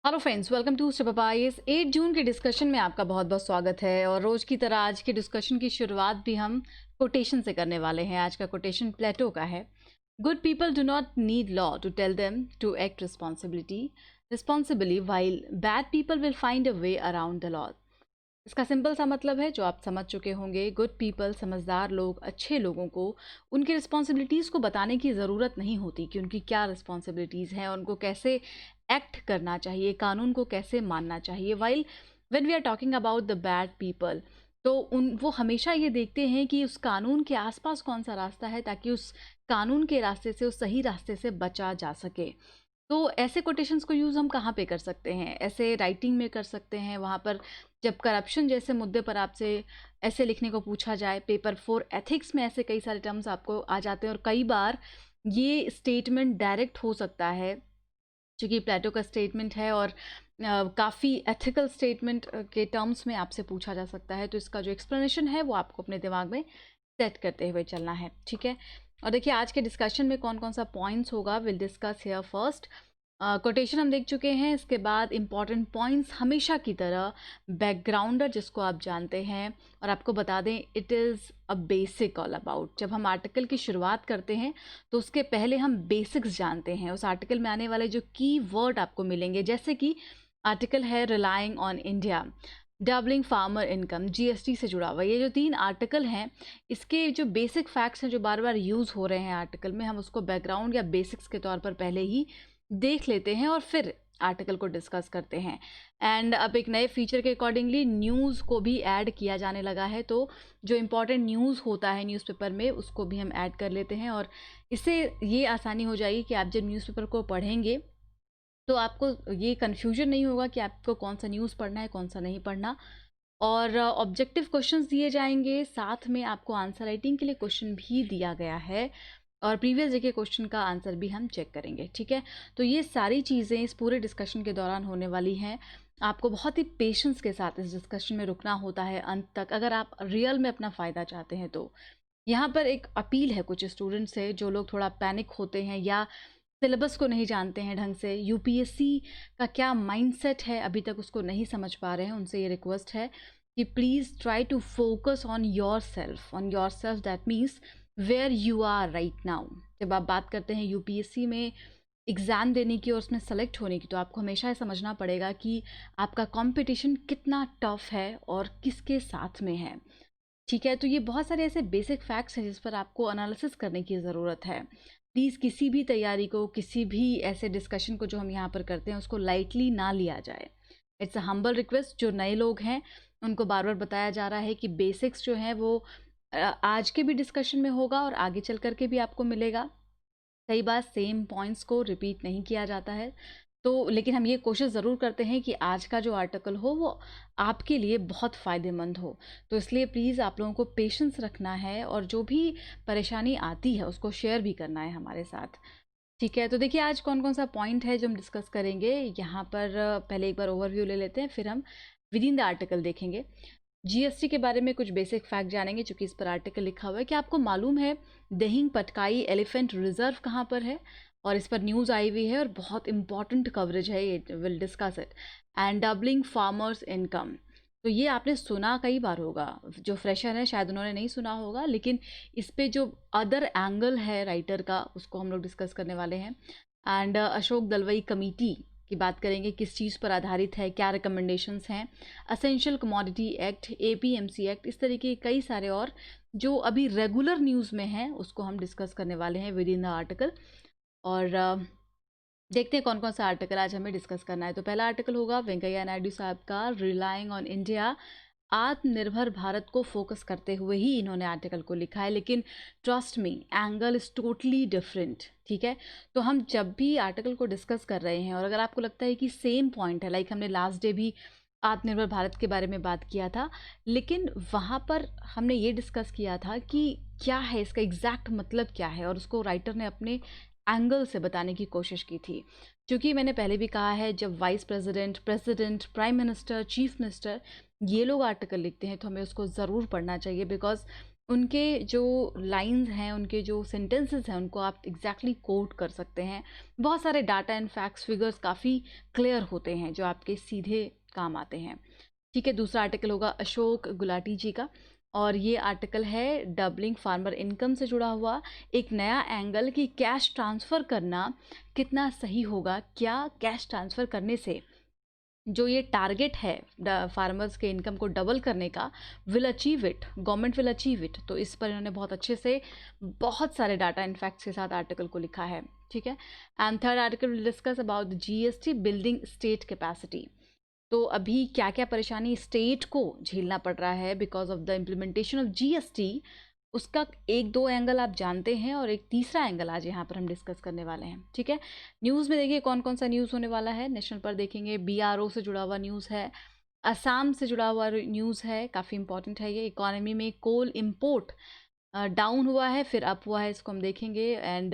Hello friends, welcome to step 8 June के discussion में आपका बहुत बहुत स्वागत है। और रोज की तरह आज के डिस्कशन की शुरुआत भी हम कोटेशन से करने वाले हैं। आज का कोटेशन प्लेटो का है। Good people do not need law to tell them to act responsibly while bad people will find a way around the law. इसका सिंपल सा मतलब है जो आप समझ चुके होंगे। गुड पीपल, समझदार लोग, अच्छे लोगों को उनकी रिस्पॉन्सिबिलिटीज़ को बताने की ज़रूरत नहीं होती कि उनकी क्या रिस्पॉन्सिबिलिटीज़ हैं, उनको कैसे एक्ट करना चाहिए, कानून को कैसे मानना चाहिए। While when we are talking about the bad people, तो वो हमेशा ये देखते हैं कि उस कानून के आसपास कौन सा रास्ता है ताकि उस कानून के रास्ते से, उस सही रास्ते से बचा जा सके। तो ऐसे कोटेशंस को यूज़ हम कहाँ पे कर सकते हैं? ऐसे राइटिंग में कर सकते हैं, वहाँ पर जब करप्शन जैसे मुद्दे पर आपसे ऐसे लिखने को पूछा जाए। पेपर 4 एथिक्स में ऐसे कई सारे टर्म्स आपको आ जाते हैं और कई बार ये स्टेटमेंट डायरेक्ट हो सकता है, चूँकि प्लेटो का स्टेटमेंट है और काफ़ी एथिकल स्टेटमेंट के टर्म्स में आपसे पूछा जा सकता है। तो इसका जो एक्सप्लेनेशन है वो आपको अपने दिमाग में सेट करते हुए चलना है, ठीक है? और देखिए आज के डिस्कशन में कौन कौन सा पॉइंट्स होगा, will discuss here first. Quotation हम देख चुके हैं। इसके बाद इंपॉर्टेंट पॉइंट्स हमेशा की तरह, बैकग्राउंडर जिसको आप जानते हैं, और आपको बता दें it is a basic all about. जब हम आर्टिकल की शुरुआत करते हैं तो उसके पहले हम बेसिक्स जानते हैं। उस आर्टिकल में आने वाले जो की वर्ड आपको मिलेंगे, जैसे कि आर्टिकल है relying on India, doubling farmer income, GST से जुड़ा हुआ। ये जो 3 आर्टिकल हैं, इसके जो बेसिक फैक्ट्स हैं जो बार बार यूज़ हो रहे हैं आर्टिकल में, हम उसको बैकग्राउंड या बेसिक्स के तौर पर पहले ही देख लेते हैं और फिर आर्टिकल को डिस्कस करते हैं। एंड अब एक नए फीचर के अकॉर्डिंगली न्यूज़ को भी ऐड किया जाने लगा है। तो जो इम्पोर्टेंट न्यूज़ होता है न्यूज़पेपर में, उसको भी हम ऐड कर लेते हैं और इससे ये आसानी हो जाएगी कि आप जब न्यूज़पेपर को पढ़ेंगे तो आपको ये कन्फ्यूजन नहीं होगा कि आपको कौन सा न्यूज़ पढ़ना है, कौन सा नहीं पढ़ना। और ऑब्जेक्टिव क्वेश्चंस दिए जाएंगे, साथ में आपको आंसर राइटिंग के लिए क्वेश्चन भी दिया गया है और प्रीवियस डे के क्वेश्चन का आंसर भी हम चेक करेंगे, ठीक है? तो ये सारी चीज़ें इस पूरे डिस्कशन के दौरान होने वाली हैं। आपको बहुत ही पेशेंस के साथ इस डिस्कशन में रुकना होता है अंत तक, अगर आप रियल में अपना फ़ायदा चाहते हैं तो। यहाँ पर एक अपील है कुछ स्टूडेंट्स से जो लोग थोड़ा पैनिक होते हैं या सिलेबस को नहीं जानते हैं ढंग से, यूपीएससी का क्या माइंडसेट है अभी तक उसको नहीं समझ पा रहे हैं। उनसे ये रिक्वेस्ट है कि please try to focus on yourself, that means where you are right now. जब आप बात करते हैं यूपीएससी में एग्ज़ाम देने की और उसमें सेलेक्ट होने की, तो आपको हमेशा ये समझना पड़ेगा कि आपका कंपटीशन कितना टफ है और किसके साथ में है, ठीक है? तो ये बहुत सारे ऐसे बेसिक फैक्ट्स हैं जिस पर आपको एनालिसिस करने की ज़रूरत है। प्लीज़ किसी भी तैयारी को, किसी भी ऐसे डिस्कशन को जो हम यहाँ पर करते हैं, उसको लाइटली ना लिया जाए। It's a humble request. जो नए लोग हैं उनको बार बार बताया जा रहा है कि बेसिक्स जो हैं वो आज के भी डिस्कशन में होगा और आगे चल कर के भी आपको मिलेगा। कई बार सेम पॉइंट्स को रिपीट नहीं किया जाता है, तो लेकिन हम ये कोशिश ज़रूर करते हैं कि आज का जो आर्टिकल हो वो आपके लिए बहुत फ़ायदेमंद हो। तो इसलिए प्लीज़ आप लोगों को पेशेंस रखना है और जो भी परेशानी आती है उसको शेयर भी करना है हमारे साथ, ठीक है? तो देखिए आज कौन कौन सा पॉइंट है जो हम डिस्कस करेंगे यहाँ पर। पहले एक बार ओवरव्यू ले लेते हैं, फिर हम विद इन द आर्टिकल देखेंगे। जीएसटी के बारे में कुछ बेसिक फैक्ट जानेंगे चूँकि इस पर आर्टिकल लिखा हुआ है। क्या आपको मालूम है दहिंग पटकाई एलिफेंट रिजर्व कहाँ पर है? और इस पर न्यूज़ आई हुई है और बहुत इंपॉर्टेंट कवरेज है, ये will discuss it. And doubling farmers income, तो ये आपने सुना कई बार होगा। जो फ्रेशर है शायद उन्होंने नहीं सुना होगा, लेकिन इस पे जो अदर एंगल है राइटर का उसको हम लोग डिस्कस करने वाले हैं। एंड अशोक दलवई कमेटी की बात करेंगे, किस चीज़ पर आधारित है, क्या रिकमेंडेशंस हैं। Essential commodity act, APMC act, इस तरीके के कई सारे और जो अभी रेगुलर न्यूज़ में हैं उसको हम डिस्कस करने वाले हैं विद इन द आर्टिकल। और देखते हैं कौन कौन सा आर्टिकल आज हमें डिस्कस करना है। तो पहला आर्टिकल होगा वेंकैया नायडू साहब का, रिलाइंग ऑन इंडिया। आत्मनिर्भर भारत को फोकस करते हुए ही इन्होंने आर्टिकल को लिखा है, लेकिन trust me angle is totally different, ठीक है? तो हम जब भी आर्टिकल को डिस्कस कर रहे हैं और अगर आपको लगता है कि सेम पॉइंट है, लाइक हमने लास्ट डे भी आत्मनिर्भर भारत के बारे में बात किया था, लेकिन वहाँ पर हमने ये डिस्कस किया था कि क्या है इसका एग्जैक्ट मतलब क्या है, और उसको राइटर ने अपने एंगल से बताने की कोशिश की थी। क्योंकि मैंने पहले भी कहा है, जब vice president, president, prime minister, chief minister ये लोग आर्टिकल लिखते हैं तो हमें उसको ज़रूर पढ़ना चाहिए, बिकॉज उनके जो लाइंस हैं, उनके जो सेंटेंसेस हैं, उनको आप एग्जैक्टली कोट कर सकते हैं। बहुत सारे डाटा एंड फैक्ट्स फिगर्स काफ़ी क्लियर होते हैं जो आपके सीधे काम आते हैं। ठीक है, दूसरा आर्टिकल होगा अशोक गुलाटी जी का, और ये आर्टिकल है डबलिंग फार्मर इनकम से जुड़ा हुआ एक नया एंगल कि कैश ट्रांसफ़र करना कितना सही होगा, क्या कैश ट्रांसफ़र करने से जो ये टारगेट है फार्मर्स के इनकम को डबल करने का, will achieve it, government will achieve it. तो इस पर इन्होंने बहुत अच्छे से बहुत सारे डाटा इन फैक्ट्स के साथ आर्टिकल को लिखा है। ठीक है, and third article will discuss about GST building state capacity. तो अभी क्या क्या परेशानी स्टेट को झेलना पड़ रहा है because of the implementation of GST, उसका एक दो एंगल आप जानते हैं, और एक तीसरा एंगल आज यहाँ पर हम डिस्कस करने वाले हैं। ठीक है, न्यूज़ में देखिए कौन कौन सा न्यूज़ होने वाला है। नेशनल पर देखेंगे बीआरओ से जुड़ा हुआ न्यूज़ है, असम से जुड़ा हुआ न्यूज़ है, काफ़ी इंपॉर्टेंट है ये। इकोनॉमी में कोल इम्पोर्ट डाउन हुआ है फिर अप हुआ है, इसको हम देखेंगे। एंड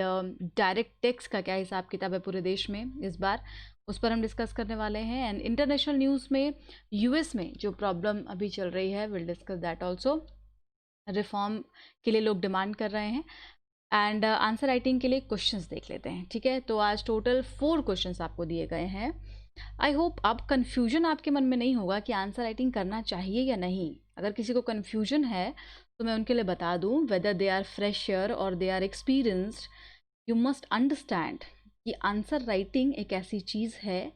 डायरेक्ट टैक्स का क्या हिसाब किताब है पूरे देश में इस बार, उस पर हम डिस्कस करने वाले हैं। एंड इंटरनेशनल न्यूज़ में यूएस में जो प्रॉब्लम अभी चल रही है, will discuss that also. Reform के लिए लोग डिमांड कर रहे हैं। एंड आंसर राइटिंग के लिए क्वेश्चंस देख लेते हैं। ठीक है, तो आज टोटल 4 क्वेश्चंस आपको दिए गए हैं। आई होप अब कन्फ्यूजन आपके मन में नहीं होगा कि आंसर राइटिंग करना चाहिए या नहीं। अगर किसी को कन्फ्यूजन है तो मैं उनके लिए बता दूं, वेदर दे आर फ्रेशर और they are experienced, you must understand कि आंसर राइटिंग एक ऐसी चीज़ है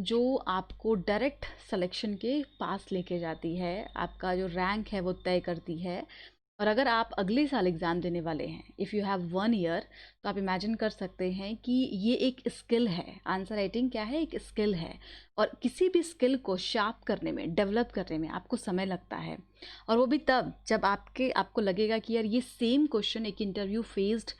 जो आपको डायरेक्ट सिलेक्शन के पास लेके जाती है, आपका जो रैंक है वो तय करती है। और अगर आप अगले साल एग्ज़ाम देने वाले हैं, इफ़ यू हैव 1 ईयर, तो आप इमेजिन कर सकते हैं कि ये एक स्किल है। आंसर राइटिंग क्या है? एक स्किल है, और किसी भी स्किल को शार्प करने में, डेवलप करने में आपको समय लगता है। और वो भी तब जब आपको लगेगा कि यार ये सेम क्वेश्चन एक इंटरव्यू फेस्ड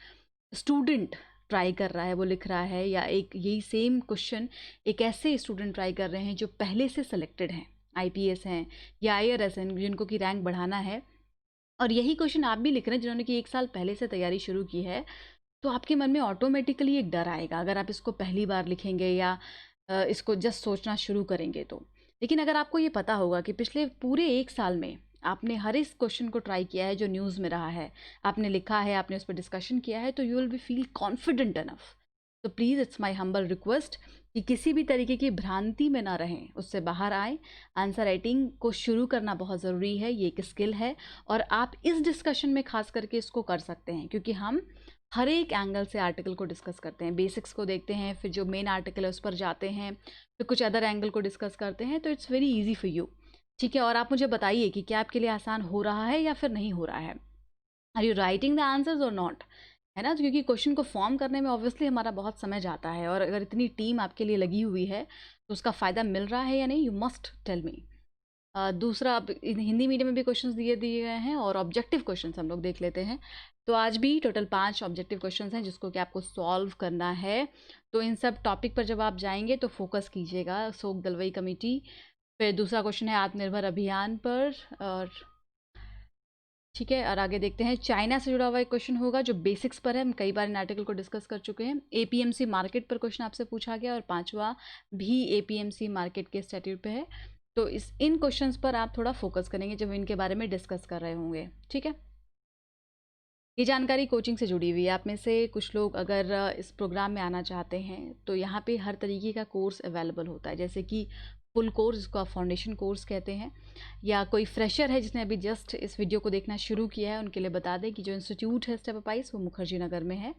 स्टूडेंट ट्राई कर रहा है, वो लिख रहा है, या एक यही सेम क्वेश्चन एक ऐसे स्टूडेंट ट्राई कर रहे हैं जो पहले से सेलेक्टेड हैं, आईपीएस हैं या आईआरएस हैं, जिनको की रैंक बढ़ाना है, और यही क्वेश्चन आप भी लिख रहे हैं जिन्होंने कि 1 साल पहले से तैयारी शुरू की है। तो आपके मन में ऑटोमेटिकली एक डर आएगा अगर आप इसको पहली बार लिखेंगे या इसको जस्ट सोचना शुरू करेंगे तो। लेकिन अगर आपको ये पता होगा कि पिछले पूरे 1 साल में आपने हर इस क्वेश्चन को ट्राई किया है जो न्यूज़ में रहा है, आपने लिखा है, आपने उस पर डिस्कशन किया है, तो you will be feel confident enough. तो please it's my humble request कि किसी भी तरीके की भ्रांति में ना रहें, उससे बाहर आएँ। आंसर राइटिंग को शुरू करना बहुत ज़रूरी है, ये एक स्किल है, और आप इस डिस्कशन में खास करके इसको कर सकते हैं क्योंकि हम हर एक एंगल से आर्टिकल को डिस्कस करते हैं। बेसिक्स को देखते हैं, फिर जो मेन आर्टिकल है उस पर जाते हैं, फिर कुछ अदर एंगल को डिस्कस करते हैं। तो it's very easy for you. ठीक है, और आप मुझे बताइए कि क्या आपके लिए आसान हो रहा है या फिर नहीं हो रहा है। Are you writing the answers और नॉट, है ना? क्योंकि क्वेश्चन को फॉर्म करने में ऑब्वियसली हमारा बहुत समय जाता है, और अगर इतनी टीम आपके लिए लगी हुई है तो उसका फ़ायदा मिल रहा है या नहीं, यू मस्ट टेल मी। दूसरा, अब हिंदी मीडियम में भी क्वेश्चंस दिए दिए गए हैं, और ऑब्जेक्टिव क्वेश्चंस हम लोग देख लेते हैं। तो आज भी टोटल 5 ऑब्जेक्टिव क्वेश्चंस हैं जिसको कि आपको सॉल्व करना है। तो इन सब टॉपिक पर जब आप जाएंगे तो फोकस कीजिएगा, सोक दलवई कमेटी। फिर दूसरा क्वेश्चन है आत्मनिर्भर अभियान पर, और ठीक है, और आगे देखते हैं चाइना से जुड़ा हुआ एक क्वेश्चन होगा जो बेसिक्स पर है। हम कई बार इन आर्टिकल को डिस्कस कर चुके हैं। एपीएमसी मार्केट पर क्वेश्चन आपसे पूछा गया, और पांचवा भी एपीएमसी मार्केट के स्टैट्यूट पे है। तो इन क्वेश्चंस पर आप थोड़ा फोकस करेंगे जब इनके बारे में डिस्कस कर रहे होंगे। ठीक है, ये जानकारी कोचिंग से जुड़ी हुई है। आप में से कुछ लोग अगर इस प्रोग्राम में आना चाहते हैं तो यहाँ पे हर तरीके का कोर्स अवेलेबल होता है, जैसे कि फुल कोर्स जिसको आप फाउंडेशन कोर्स कहते हैं, या कोई फ्रेशर है जिसने अभी जस्ट इस वीडियो को देखना शुरू किया है, उनके लिए बता दें कि जो इंस्टीट्यूट है स्टेप अप आइज वो मुखर्जी नगर में है।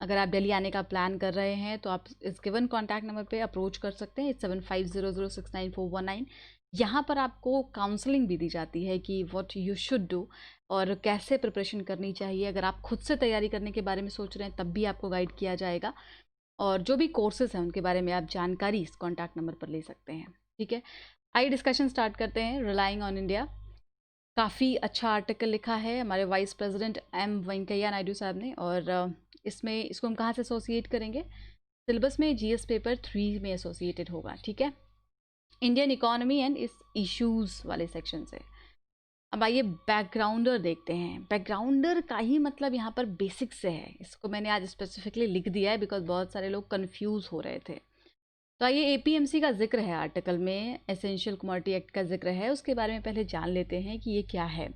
अगर आप दिल्ली आने का प्लान कर रहे हैं तो आप इस गिवन कॉन्टैक्ट नंबर पे अप्रोच कर सकते हैं, 7500694419। यहाँ पर आपको काउंसलिंग भी दी जाती है कि व्हाट यू शुड डू और कैसे प्रिपरेशन करनी चाहिए। अगर आप खुद से तैयारी करने के बारे में सोच रहे हैं तब भी आपको गाइड किया जाएगा, और जो भी कोर्सेज हैं उनके बारे में आप जानकारी इस कॉन्टैक्ट नंबर पर ले सकते हैं। ठीक है, आइए डिस्कशन स्टार्ट करते हैं। रिलाइंग ऑन इंडिया, काफ़ी अच्छा आर्टिकल लिखा है हमारे vice president M Venkaiah Naidu साहब ने, और इसमें इसको हम कहाँ से एसोसिएट करेंगे? सिलेबस में जीएस पेपर 3 में एसोसिएटेड होगा। ठीक है, इंडियन इकोनॉमी एंड इस इश्यूज़ वाले सेक्शन से। अब आइए बैकग्राउंडर देखते हैं। बैकग्राउंडर का ही मतलब यहाँ पर बेसिक से है, इसको मैंने आज स्पेसिफिकली लिख दिया है बिकॉज बहुत सारे लोग कंफ्यूज हो रहे थे। तो आइए, एपीएमसी का जिक्र है आर्टिकल में, एसेंशियल कमोडिटी एक्ट का जिक्र है, उसके बारे में पहले जान लेते हैं कि ये क्या है।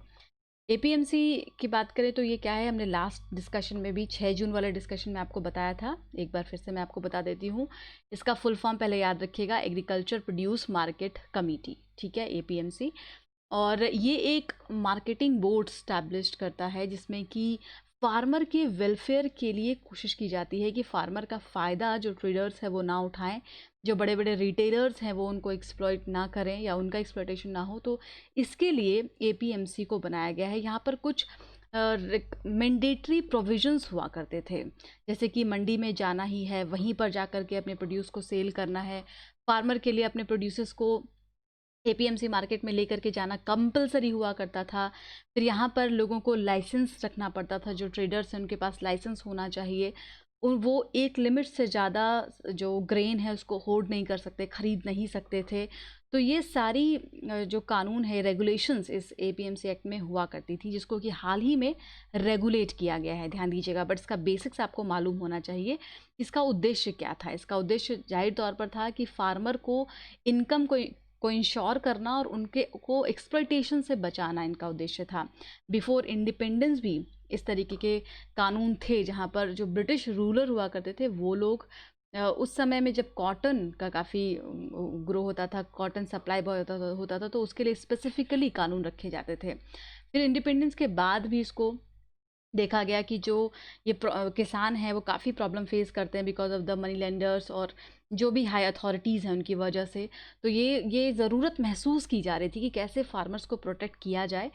एपीएमसी की बात करें तो ये क्या है, हमने लास्ट डिस्कशन में भी 6 जून वाले डिस्कशन में आपको बताया था, एक बार फिर से मैं आपको बता देती हूँ। इसका फुल फॉर्म पहले याद रखिएगा, एग्रीकल्चर प्रोड्यूस मार्केट कमेटी, ठीक है, एपीएमसी। और ये एक मार्केटिंग बोर्ड स्टैब्लिश करता है जिसमें कि फार्मर के वेलफेयर के लिए कोशिश की जाती है कि फार्मर का फ़ायदा जो ट्रेडर्स है वो ना उठाएं, जो बड़े बड़े रिटेलर्स हैं वो उनको एक्सप्लॉइट ना करें या उनका एक्सप्लॉइटेशन ना हो। तो इसके लिए एपीएमसी को बनाया गया है। यहाँ पर कुछ मैंडेटरी प्रोविजंस हुआ करते थे, जैसे कि मंडी में जाना ही है, वहीं पर जा कर के अपने प्रोड्यूस को सेल करना है। फार्मर के लिए अपने प्रोड्यूसर्स को एपीएमसी मार्केट में लेकर के जाना कंपलसरी हुआ करता था। फिर यहाँ पर लोगों को लाइसेंस रखना पड़ता था, जो ट्रेडर्स हैं उनके पास लाइसेंस होना चाहिए। वो एक लिमिट से ज़्यादा जो ग्रेन है उसको होल्ड नहीं कर सकते, ख़रीद नहीं सकते थे। तो ये सारी जो कानून है, रेगुलेशंस इस एपीएमसी एक्ट में हुआ करती थी, जिसको कि हाल ही में रेगुलेट किया गया है, ध्यान दीजिएगा। बट इसका बेसिक्स आपको मालूम होना चाहिए। इसका उद्देश्य क्या था? इसका उद्देश्य जाहिर तौर पर था कि फार्मर को इनकम को इंश्योर करना और उनके को एक्सप्लॉइटेशन से बचाना इनका उद्देश्य था। बिफोर इंडिपेंडेंस भी इस तरीके के कानून थे, जहाँ पर जो ब्रिटिश रूलर हुआ करते थे वो लोग उस समय में जब कॉटन का काफ़ी ग्रो होता था, कॉटन सप्लाई बहुत होता था, तो उसके लिए स्पेसिफिकली कानून रखे जाते थे। फिर इंडिपेंडेंस के बाद भी इसको देखा गया कि जो ये किसान हैं वो काफ़ी प्रॉब्लम फेस करते हैं because of the money lenders और जो भी हाई अथॉरिटीज़ हैं उनकी वजह से। तो ये ज़रूरत महसूस की जा रही थी कि कैसे फार्मर्स को प्रोटेक्ट किया जाए।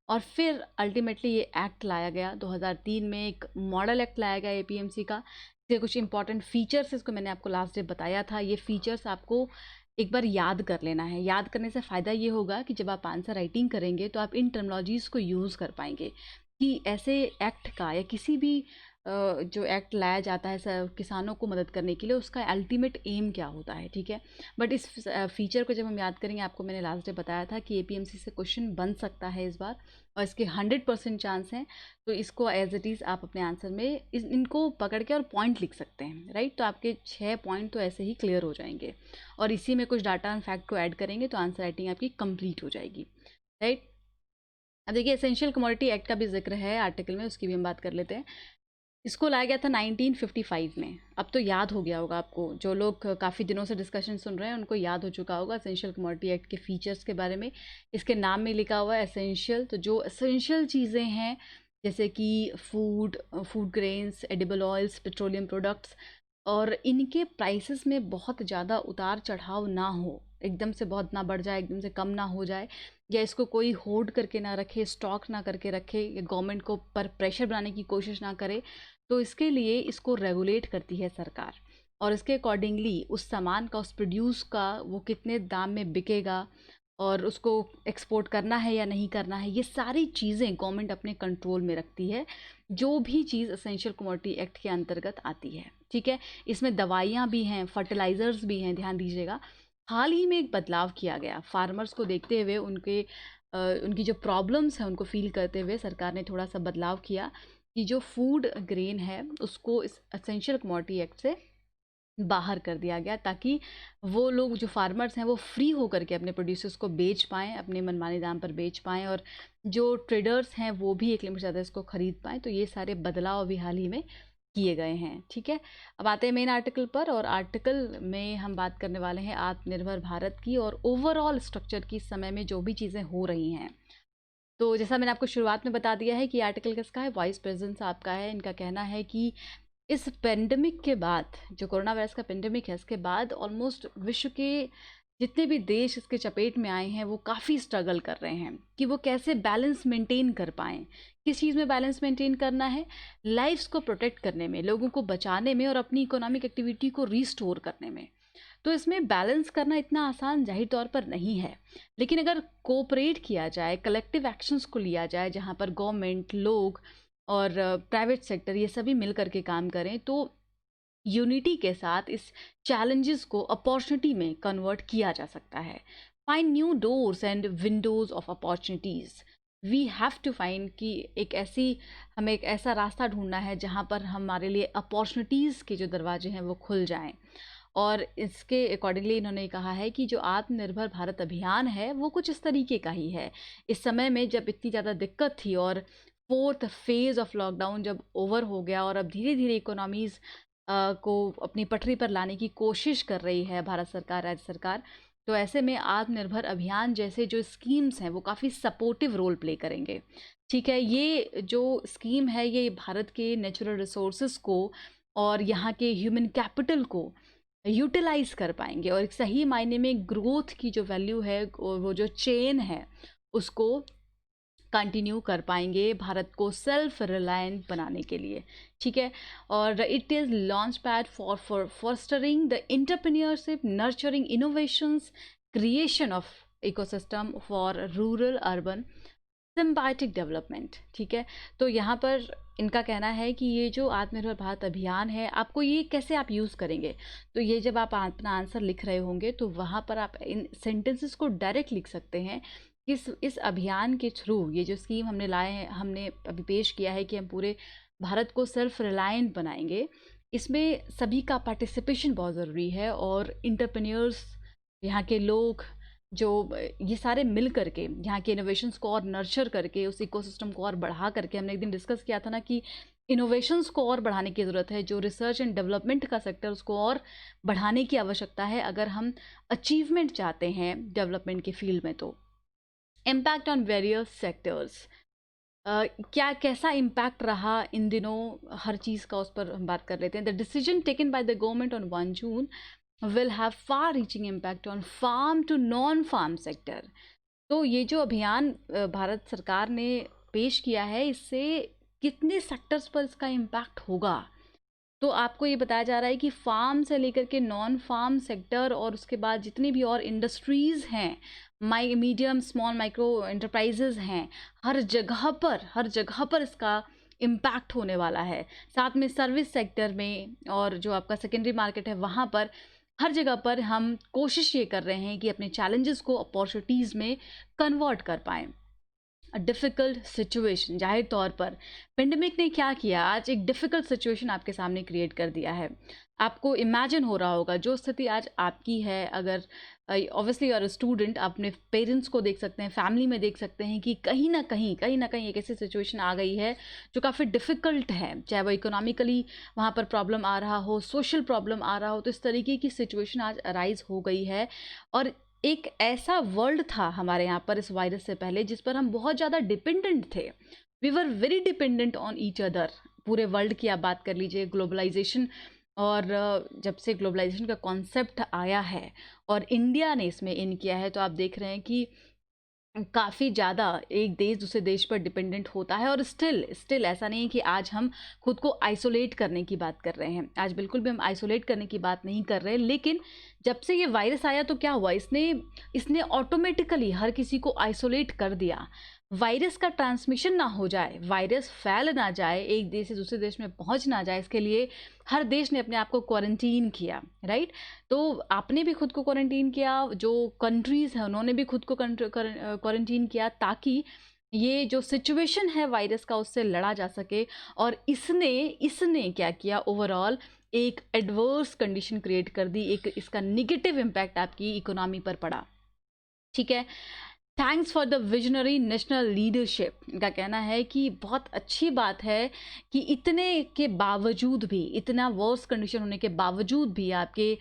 और फिर अल्टीमेटली ये एक्ट लाया गया 2003 में, एक मॉडल एक्ट लाया गया एपीएमसी का। इसके कुछ इंपॉर्टेंट फीचर्स, इसको मैंने आपको लास्ट डे बताया था। ये फीचर्स आपको एक बार याद कर लेना है। याद करने से फ़ायदा ये होगा कि जब आप आंसर राइटिंग करेंगे तो आप इन टर्मिनोलॉजीज़ को यूज़ कर पाएंगे कि ऐसे एक्ट का या किसी भी जो एक्ट लाया जाता है किसानों को मदद करने के लिए, उसका अल्टीमेट एम क्या होता है, ठीक है। बट इस फीचर को जब हम याद करेंगे, आपको मैंने लास्ट डे बताया था कि एपीएमसी से क्वेश्चन बन सकता है इस बार, और इसके 100% चांस हैं। तो इसको एज इट इज़ आप अपने आंसर में इनको पकड़ के और पॉइंट लिख सकते हैं, राइट। तो आपके 6 पॉइंट तो ऐसे ही क्लियर हो जाएंगे, और इसी में कुछ डाटा एंड फैक्ट को ऐड करेंगे तो आंसर राइटिंग आपकी कंप्लीट हो जाएगी, राइट। अब देखिए, एसेंशियल कमोडिटी एक्ट का भी जिक्र है आर्टिकल में, उसकी भी हम बात कर लेते हैं। इसको लाया गया था 1955 में। अब तो याद हो गया होगा आपको, जो लोग काफ़ी दिनों से डिस्कशन सुन रहे हैं उनको याद हो चुका होगा एसेंशियल कमोडिटी एक्ट के फीचर्स के बारे में। इसके नाम में लिखा हुआ है एसेंशियल। तो जो एसेंशियल चीज़ें हैं जैसे कि food grains, edible oils, petroleum products, और इनके प्राइसेस में बहुत ज़्यादा उतार चढ़ाव ना हो, एकदम से बहुत ना बढ़ जाए, एकदम से कम ना हो जाए, या इसको कोई होल्ड करके ना रखे, स्टॉक ना करके रखे, या गवर्नमेंट को पर प्रेशर बनाने की कोशिश ना करे। तो इसके लिए इसको रेगुलेट करती है सरकार, और इसके अकॉर्डिंगली उस सामान का, उस प्रोड्यूस का वो कितने दाम में बिकेगा और उसको एक्सपोर्ट करना है या नहीं करना है, ये सारी चीज़ें गवर्नमेंट अपने कंट्रोल में रखती है, जो भी चीज़ एसेंशियल कमोडिटी एक्ट के अंतर्गत आती है, ठीक है। इसमें दवाइयाँ भी हैं, फर्टिलाइज़र्स भी हैं, ध्यान दीजिएगा। हाल ही में एक बदलाव किया गया फार्मर्स को देखते हुए, उनकी जो प्रॉब्लम्स हैं उनको फील करते हुए सरकार ने थोड़ा सा बदलाव किया कि जो फूड ग्रेन है उसको इस एसेंशियल कमोडिटी एक्ट से बाहर कर दिया गया, ताकि वो लोग जो फार्मर्स हैं वो फ्री होकर के अपने प्रोड्यूसर्स को बेच पाएँ, अपने मनमाने दाम पर बेच पाएँ, और जो ट्रेडर्स हैं वो भी एक लिमिट से ज़्यादा इसको ख़रीद पाएँ। तो ये सारे बदलाव अभी हाल ही में किए गए हैं, ठीक है। अब आते हैं मेन आर्टिकल पर, और आर्टिकल में हम बात करने वाले हैं आत्मनिर्भर भारत की और ओवरऑल स्ट्रक्चर की, इस समय में जो भी चीज़ें हो रही हैं। तो जैसा मैंने आपको शुरुआत में बता दिया है कि आर्टिकल किसका है, वाइस प्रेसिडेंट साहब का है। इनका कहना है कि इस पेंडेमिक के बाद, जो कोरोना वायरस का पेंडेमिक है, इसके बाद ऑलमोस्ट विश्व के जितने भी देश इसके चपेट में आए हैं वो काफ़ी स्ट्रगल कर रहे हैं कि वो कैसे बैलेंस मेंटेन कर पाएँ। किस चीज़ में बैलेंस मेंटेन करना है? लाइफ्स को प्रोटेक्ट करने में, लोगों को बचाने में, और अपनी इकोनॉमिक एक्टिविटी को रीस्टोर करने में। तो इसमें बैलेंस करना इतना आसान जाहिर तौर पर नहीं है, लेकिन अगर कोऑपरेट किया जाए, कलेक्टिव एक्शंस को लिया जाए, जहाँ पर गवर्नमेंट, लोग और प्राइवेट सेक्टर ये सभी मिल करके काम करें, तो यूनिटी के साथ इस चैलेंजेस को अपॉर्चुनिटी में कन्वर्ट किया जा सकता है। Find new doors and windows of opportunities. We have to find कि हमें एक ऐसा रास्ता ढूंढना है जहाँ पर हमारे लिए अपॉर्चुनिटीज़ के जो दरवाजे हैं वो खुल जाएं। और इसके अकॉर्डिंगली इन्होंने कहा है कि जो आत्मनिर्भर भारत अभियान है वो कुछ इस तरीके का ही है। इस समय में जब इतनी ज़्यादा दिक्कत थी और फोर्थ फेज ऑफ लॉकडाउन जब ओवर हो गया और अब धीरे धीरे इकोनॉमीज़ को अपनी पटरी पर लाने की कोशिश कर रही है भारत सरकार, राज्य सरकार, तो ऐसे में आत्मनिर्भर अभियान जैसे जो स्कीम्स हैं वो काफ़ी सपोर्टिव रोल प्ले करेंगे। ठीक है, ये जो स्कीम है ये भारत के नेचुरल रिसोर्सेज को और यहाँ के ह्यूमन कैपिटल को यूटिलाइज कर पाएंगे और एक सही मायने में ग्रोथ की जो वैल्यू है और वो जो चेन है उसको कंटिन्यू कर पाएंगे भारत को सेल्फ रिलायंट बनाने के लिए। ठीक है, और it is launch pad for fostering the entrepreneurship, nurturing innovations, creation of ecosystem for rural urban symbiotic development. ठीक है, तो यहाँ पर इनका कहना है कि ये जो आत्मनिर्भर भारत अभियान है आपको ये कैसे आप यूज़ करेंगे, तो ये जब आप अपना आंसर लिख रहे होंगे तो वहाँ पर आप इन सेंटेंसेस को डायरेक्ट लिख सकते हैं। इस अभियान के थ्रू ये जो स्कीम हमने लाए हैं, हमने अभी पेश किया है कि हम पूरे भारत को सेल्फ रिलायंट बनाएंगे, इसमें सभी का पार्टिसिपेशन बहुत ज़रूरी है और इंटरप्रेन्योर्स, यहाँ के लोग जो ये सारे मिल करके यहाँ के इनोवेशंस को और नर्चर करके उस इकोसिस्टम को और बढ़ा करके, हमने एक दिन डिस्कस किया था ना कि इनोवेशंस को और बढ़ाने की ज़रूरत है, जो रिसर्च एंड डेवलपमेंट का सेक्टर उसको और बढ़ाने की आवश्यकता है अगर हम अचीवमेंट चाहते हैं डेवलपमेंट के फील्ड में। तो इम्पैक्ट ऑन वेरियस सेक्टर्स, क्या कैसा इम्पैक्ट रहा इन दिनों हर चीज़ का, उस पर हम बात कर लेते हैं। The decision taken by the government on 1 June will have far reaching impact on farm to non farm sector। तो ये जो अभियान भारत सरकार ने पेश किया है इससे कितने सेक्टर्स पर इसका इम्पैक्ट होगा, तो आपको ये बताया जा रहा है कि फार्म से लेकर के नॉन फार्म सेक्टर और उसके बाद जितनी भी और इंडस्ट्रीज़ हैं, मीडियम स्मॉल माइक्रो एंटरप्राइजेज हैं, हर जगह पर इसका इम्पैक्ट होने वाला है। साथ में सर्विस सेक्टर में और जो आपका सेकेंडरी मार्केट है वहाँ पर हर जगह पर हम कोशिश ये कर रहे हैं कि अपने चैलेंजेस को अपॉर्चुनिटीज़ में कन्वर्ट कर पाएँ। डिफ़िकल्ट सिचुएशन, जाहिर तौर पर पेंडेमिक ने क्या किया, आज एक डिफ़िकल्ट सिचुएशन आपके सामने क्रिएट कर दिया है। आपको इमेजिन हो रहा होगा जो स्थिति आज आपकी है, अगर ऑब्वियसली और स्टूडेंट, आप अपने पेरेंट्स को देख सकते हैं, फैमिली में देख सकते हैं कि कहीं ना कहीं एक ऐसी सिचुएशन आ गई है जो काफ़ी डिफ़िकल्ट है, चाहे वो इकोनॉमिकली वहाँ पर प्रॉब्लम आ रहा हो, सोशल प्रॉब्लम आ रहा हो, तो इस तरीके की सिचुएशन आज अराइज हो गई है। और एक ऐसा वर्ल्ड था हमारे यहाँ पर इस वायरस से पहले जिस पर हम बहुत ज़्यादा डिपेंडेंट थे, we were very dependent on each other. पूरे वर्ल्ड की आप बात कर लीजिए, ग्लोबलाइजेशन, और जब से ग्लोबलाइजेशन का कॉन्सेप्ट आया है और इंडिया ने इसमें इन किया है, तो आप देख रहे हैं कि काफ़ी ज़्यादा एक देश दूसरे देश पर डिपेंडेंट होता है। और स्टिल ऐसा नहीं है कि आज हम खुद को आइसोलेट करने की बात कर रहे हैं, आज बिल्कुल भी हम आइसोलेट करने की बात नहीं कर रहे, लेकिन जब से ये वायरस आया तो क्या हुआ, इसने ऑटोमेटिकली हर किसी को आइसोलेट कर दिया। वायरस का ट्रांसमिशन ना हो जाए, वायरस फैल ना जाए, एक देश से दूसरे देश में पहुंच ना जाए, इसके लिए हर देश ने अपने आप को क्वारंटीन किया, राइट। तो आपने भी खुद को क्वारंटीन किया, जो कंट्रीज़ हैं उन्होंने भी खुद को क्वारंटीन किया, ताकि ये जो सिचुएशन है वायरस का उससे लड़ा जा सके। और इसने क्या किया, ओवरऑल एक एडवर्स कंडीशन क्रिएट कर दी, एक इसका निगेटिव इम्पैक्ट आपकी इकोनॉमी पर पड़ा। ठीक है, thanks for the visionary national leadership का कहना है कि बहुत अच्छी बात है कि इतने के बावजूद भी, इतना वर्स कंडीशन होने के बावजूद भी आपकी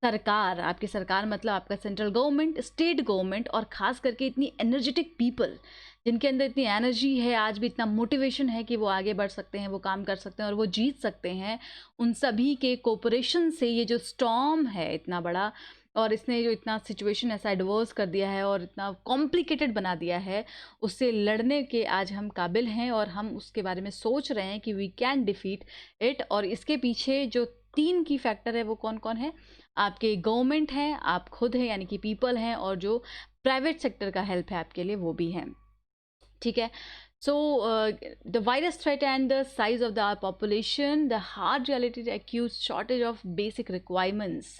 सरकार मतलब आपका सेंट्रल गवर्नमेंट, स्टेट गवर्नमेंट और ख़ास करके इतनी एनर्जेटिक पीपल जिनके अंदर इतनी एनर्जी है, आज भी इतना मोटिवेशन है कि वो आगे बढ़ सकते हैं, वो काम कर सकते हैं और वो जीत सकते हैं, उन सभी के कोऑपरेशन से ये जो स्टॉर्म है इतना बड़ा, और इसने जो इतना सिचुएशन ऐसा एडवर्स कर दिया है और इतना कॉम्प्लिकेटेड बना दिया है, उससे लड़ने के आज हम काबिल हैं और हम उसके बारे में सोच रहे हैं कि वी कैन डिफीट इट। और इसके पीछे जो 3 की फैक्टर है वो कौन कौन है, आपके गवर्नमेंट हैं, आप खुद हैं यानी कि पीपल हैं, और जो प्राइवेट सेक्टर का हेल्प है आपके लिए वो भी है। ठीक है, so the virus threat and the size of the population, the hard reality, the acute shortage of basic requirements।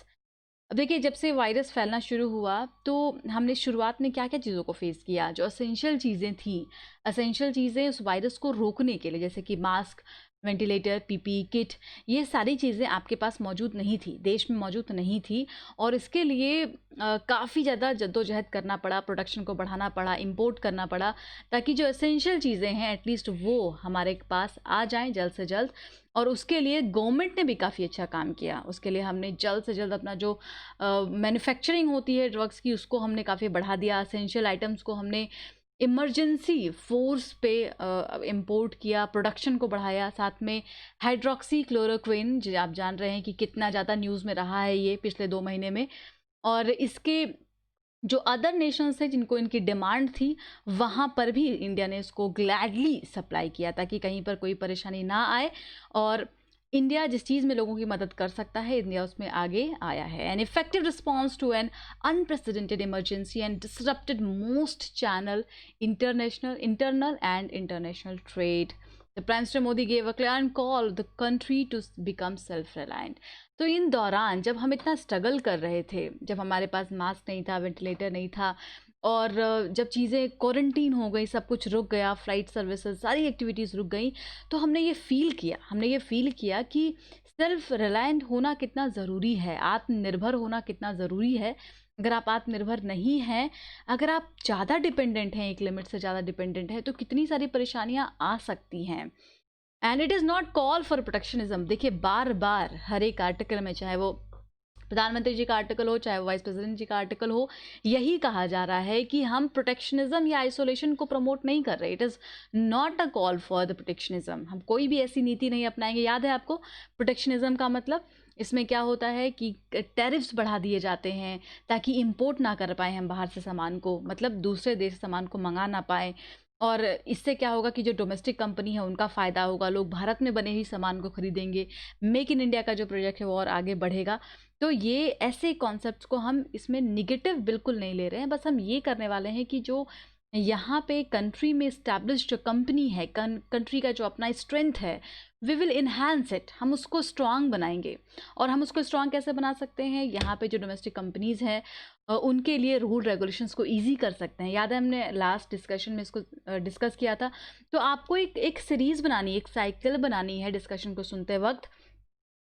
अब देखिए, जब से वायरस फैलना शुरू हुआ तो हमने शुरुआत में क्या क्या चीज़ों को फेस किया, जो असेंशियल चीज़ें थी, असेंशियल चीज़ें उस वायरस को रोकने के लिए, जैसे कि मास्क, वेंटिलेटर, पीपीई किट, ये सारी चीज़ें आपके पास मौजूद नहीं थी, देश में मौजूद नहीं थी और इसके लिए काफ़ी ज़्यादा जद्दोजहद करना पड़ा, प्रोडक्शन को बढ़ाना पड़ा, इंपोर्ट करना पड़ा, ताकि जो एसेंशियल चीज़ें हैं एटलीस्ट वो हमारे पास आ जाएँ जल्द से जल्द। और उसके लिए गवर्नमेंट ने भी काफ़ी अच्छा काम किया। उसके लिए हमने जल्द से जल्द अपना जो मैन्युफैक्चरिंग होती है ड्रग्स की, उसको हमने काफ़ी बढ़ा दिया। एसेंशियल आइटम्स को हमने इमरजेंसी फोर्स पे इंपोर्ट किया, प्रोडक्शन को बढ़ाया। साथ में हाइड्रोक्सी क्लोरोक्विन, जो आप जान रहे हैं कि कितना ज़्यादा न्यूज़ में रहा है ये पिछले 2 महीने में, और इसके जो अदर नेशंस हैं जिनको इनकी डिमांड थी, वहाँ पर भी इंडिया ने इसको ग्लैडली सप्लाई किया ताकि कहीं पर कोई परेशानी ना आए। और इंडिया जिस चीज़ में लोगों की मदद कर सकता है, इंडिया उसमें आगे आया है। An effective response to an unprecedented emergency and disrupted most channel internal and international trade. The Prime Minister Modi gave a clear call the country to become self-reliant. तो इन दौरान जब हम इतना स्ट्रगल कर रहे थे, जब हमारे पास मास्क नहीं था, वेंटिलेटर नहीं था, और जब चीज़ें क्वारंटीन हो गई, सब कुछ रुक गया, फ्लाइट सर्विसेज, सारी एक्टिविटीज़ रुक गई, तो हमने ये फील किया कि सेल्फ रिलायंट होना कितना ज़रूरी है, आत्मनिर्भर होना कितना ज़रूरी है। अगर आप आत्मनिर्भर नहीं हैं, अगर आप ज़्यादा डिपेंडेंट हैं, एक लिमिट से ज़्यादा डिपेंडेंट हैं, तो कितनी सारी परेशानियां आ सकती हैं। And it is not call for protectionism. देखिए, बार बार हर एक आर्टिकल में, चाहे वो प्रधानमंत्री जी का आर्टिकल हो, चाहे वो वाइस प्रेसिडेंट जी का आर्टिकल हो, यही कहा जा रहा है कि हम प्रोटेक्शनिज्म या आइसोलेशन को प्रमोट नहीं कर रहे। It is not a call for the protectionism. हम कोई भी ऐसी नीति नहीं अपनाएंगे। याद है आपको प्रोटेक्शनिज्म का मतलब? इसमें क्या होता है कि टैरिफ्स बढ़ा दिए जाते हैं ताकि इंपोर्ट ना कर पाए हम बाहर से सामान को, मतलब दूसरे देश से सामान को मंगा ना पाए। और इससे क्या होगा कि जो डोमेस्टिक कंपनी है उनका फ़ायदा होगा, लोग भारत में बने ही सामान को खरीदेंगे, मेक इन इंडिया का जो प्रोजेक्ट है वो और आगे बढ़ेगा। तो ये ऐसे कॉन्सेप्ट्स को हम इसमें निगेटिव बिल्कुल नहीं ले रहे हैं, बस हम ये करने वाले हैं कि जो यहाँ पे कंट्री में इस्टेब्लिश्ड जो कंपनी है, कंट्री का जो अपना स्ट्रेंथ है, वी विल इन्हांस इट, हम उसको स्ट्रांग बनाएंगे। और हम उसको स्ट्रांग कैसे बना सकते हैं? यहाँ पे जो डोमेस्टिक कंपनीज़ हैं उनके लिए रूल रेगुलेशंस को इजी कर सकते हैं। याद है हमने लास्ट डिस्कशन में इसको डिस्कस किया था। तो आपको एक सीरीज़ बनानी, एक साइकिल बनानी है डिस्कशन को सुनते वक्त,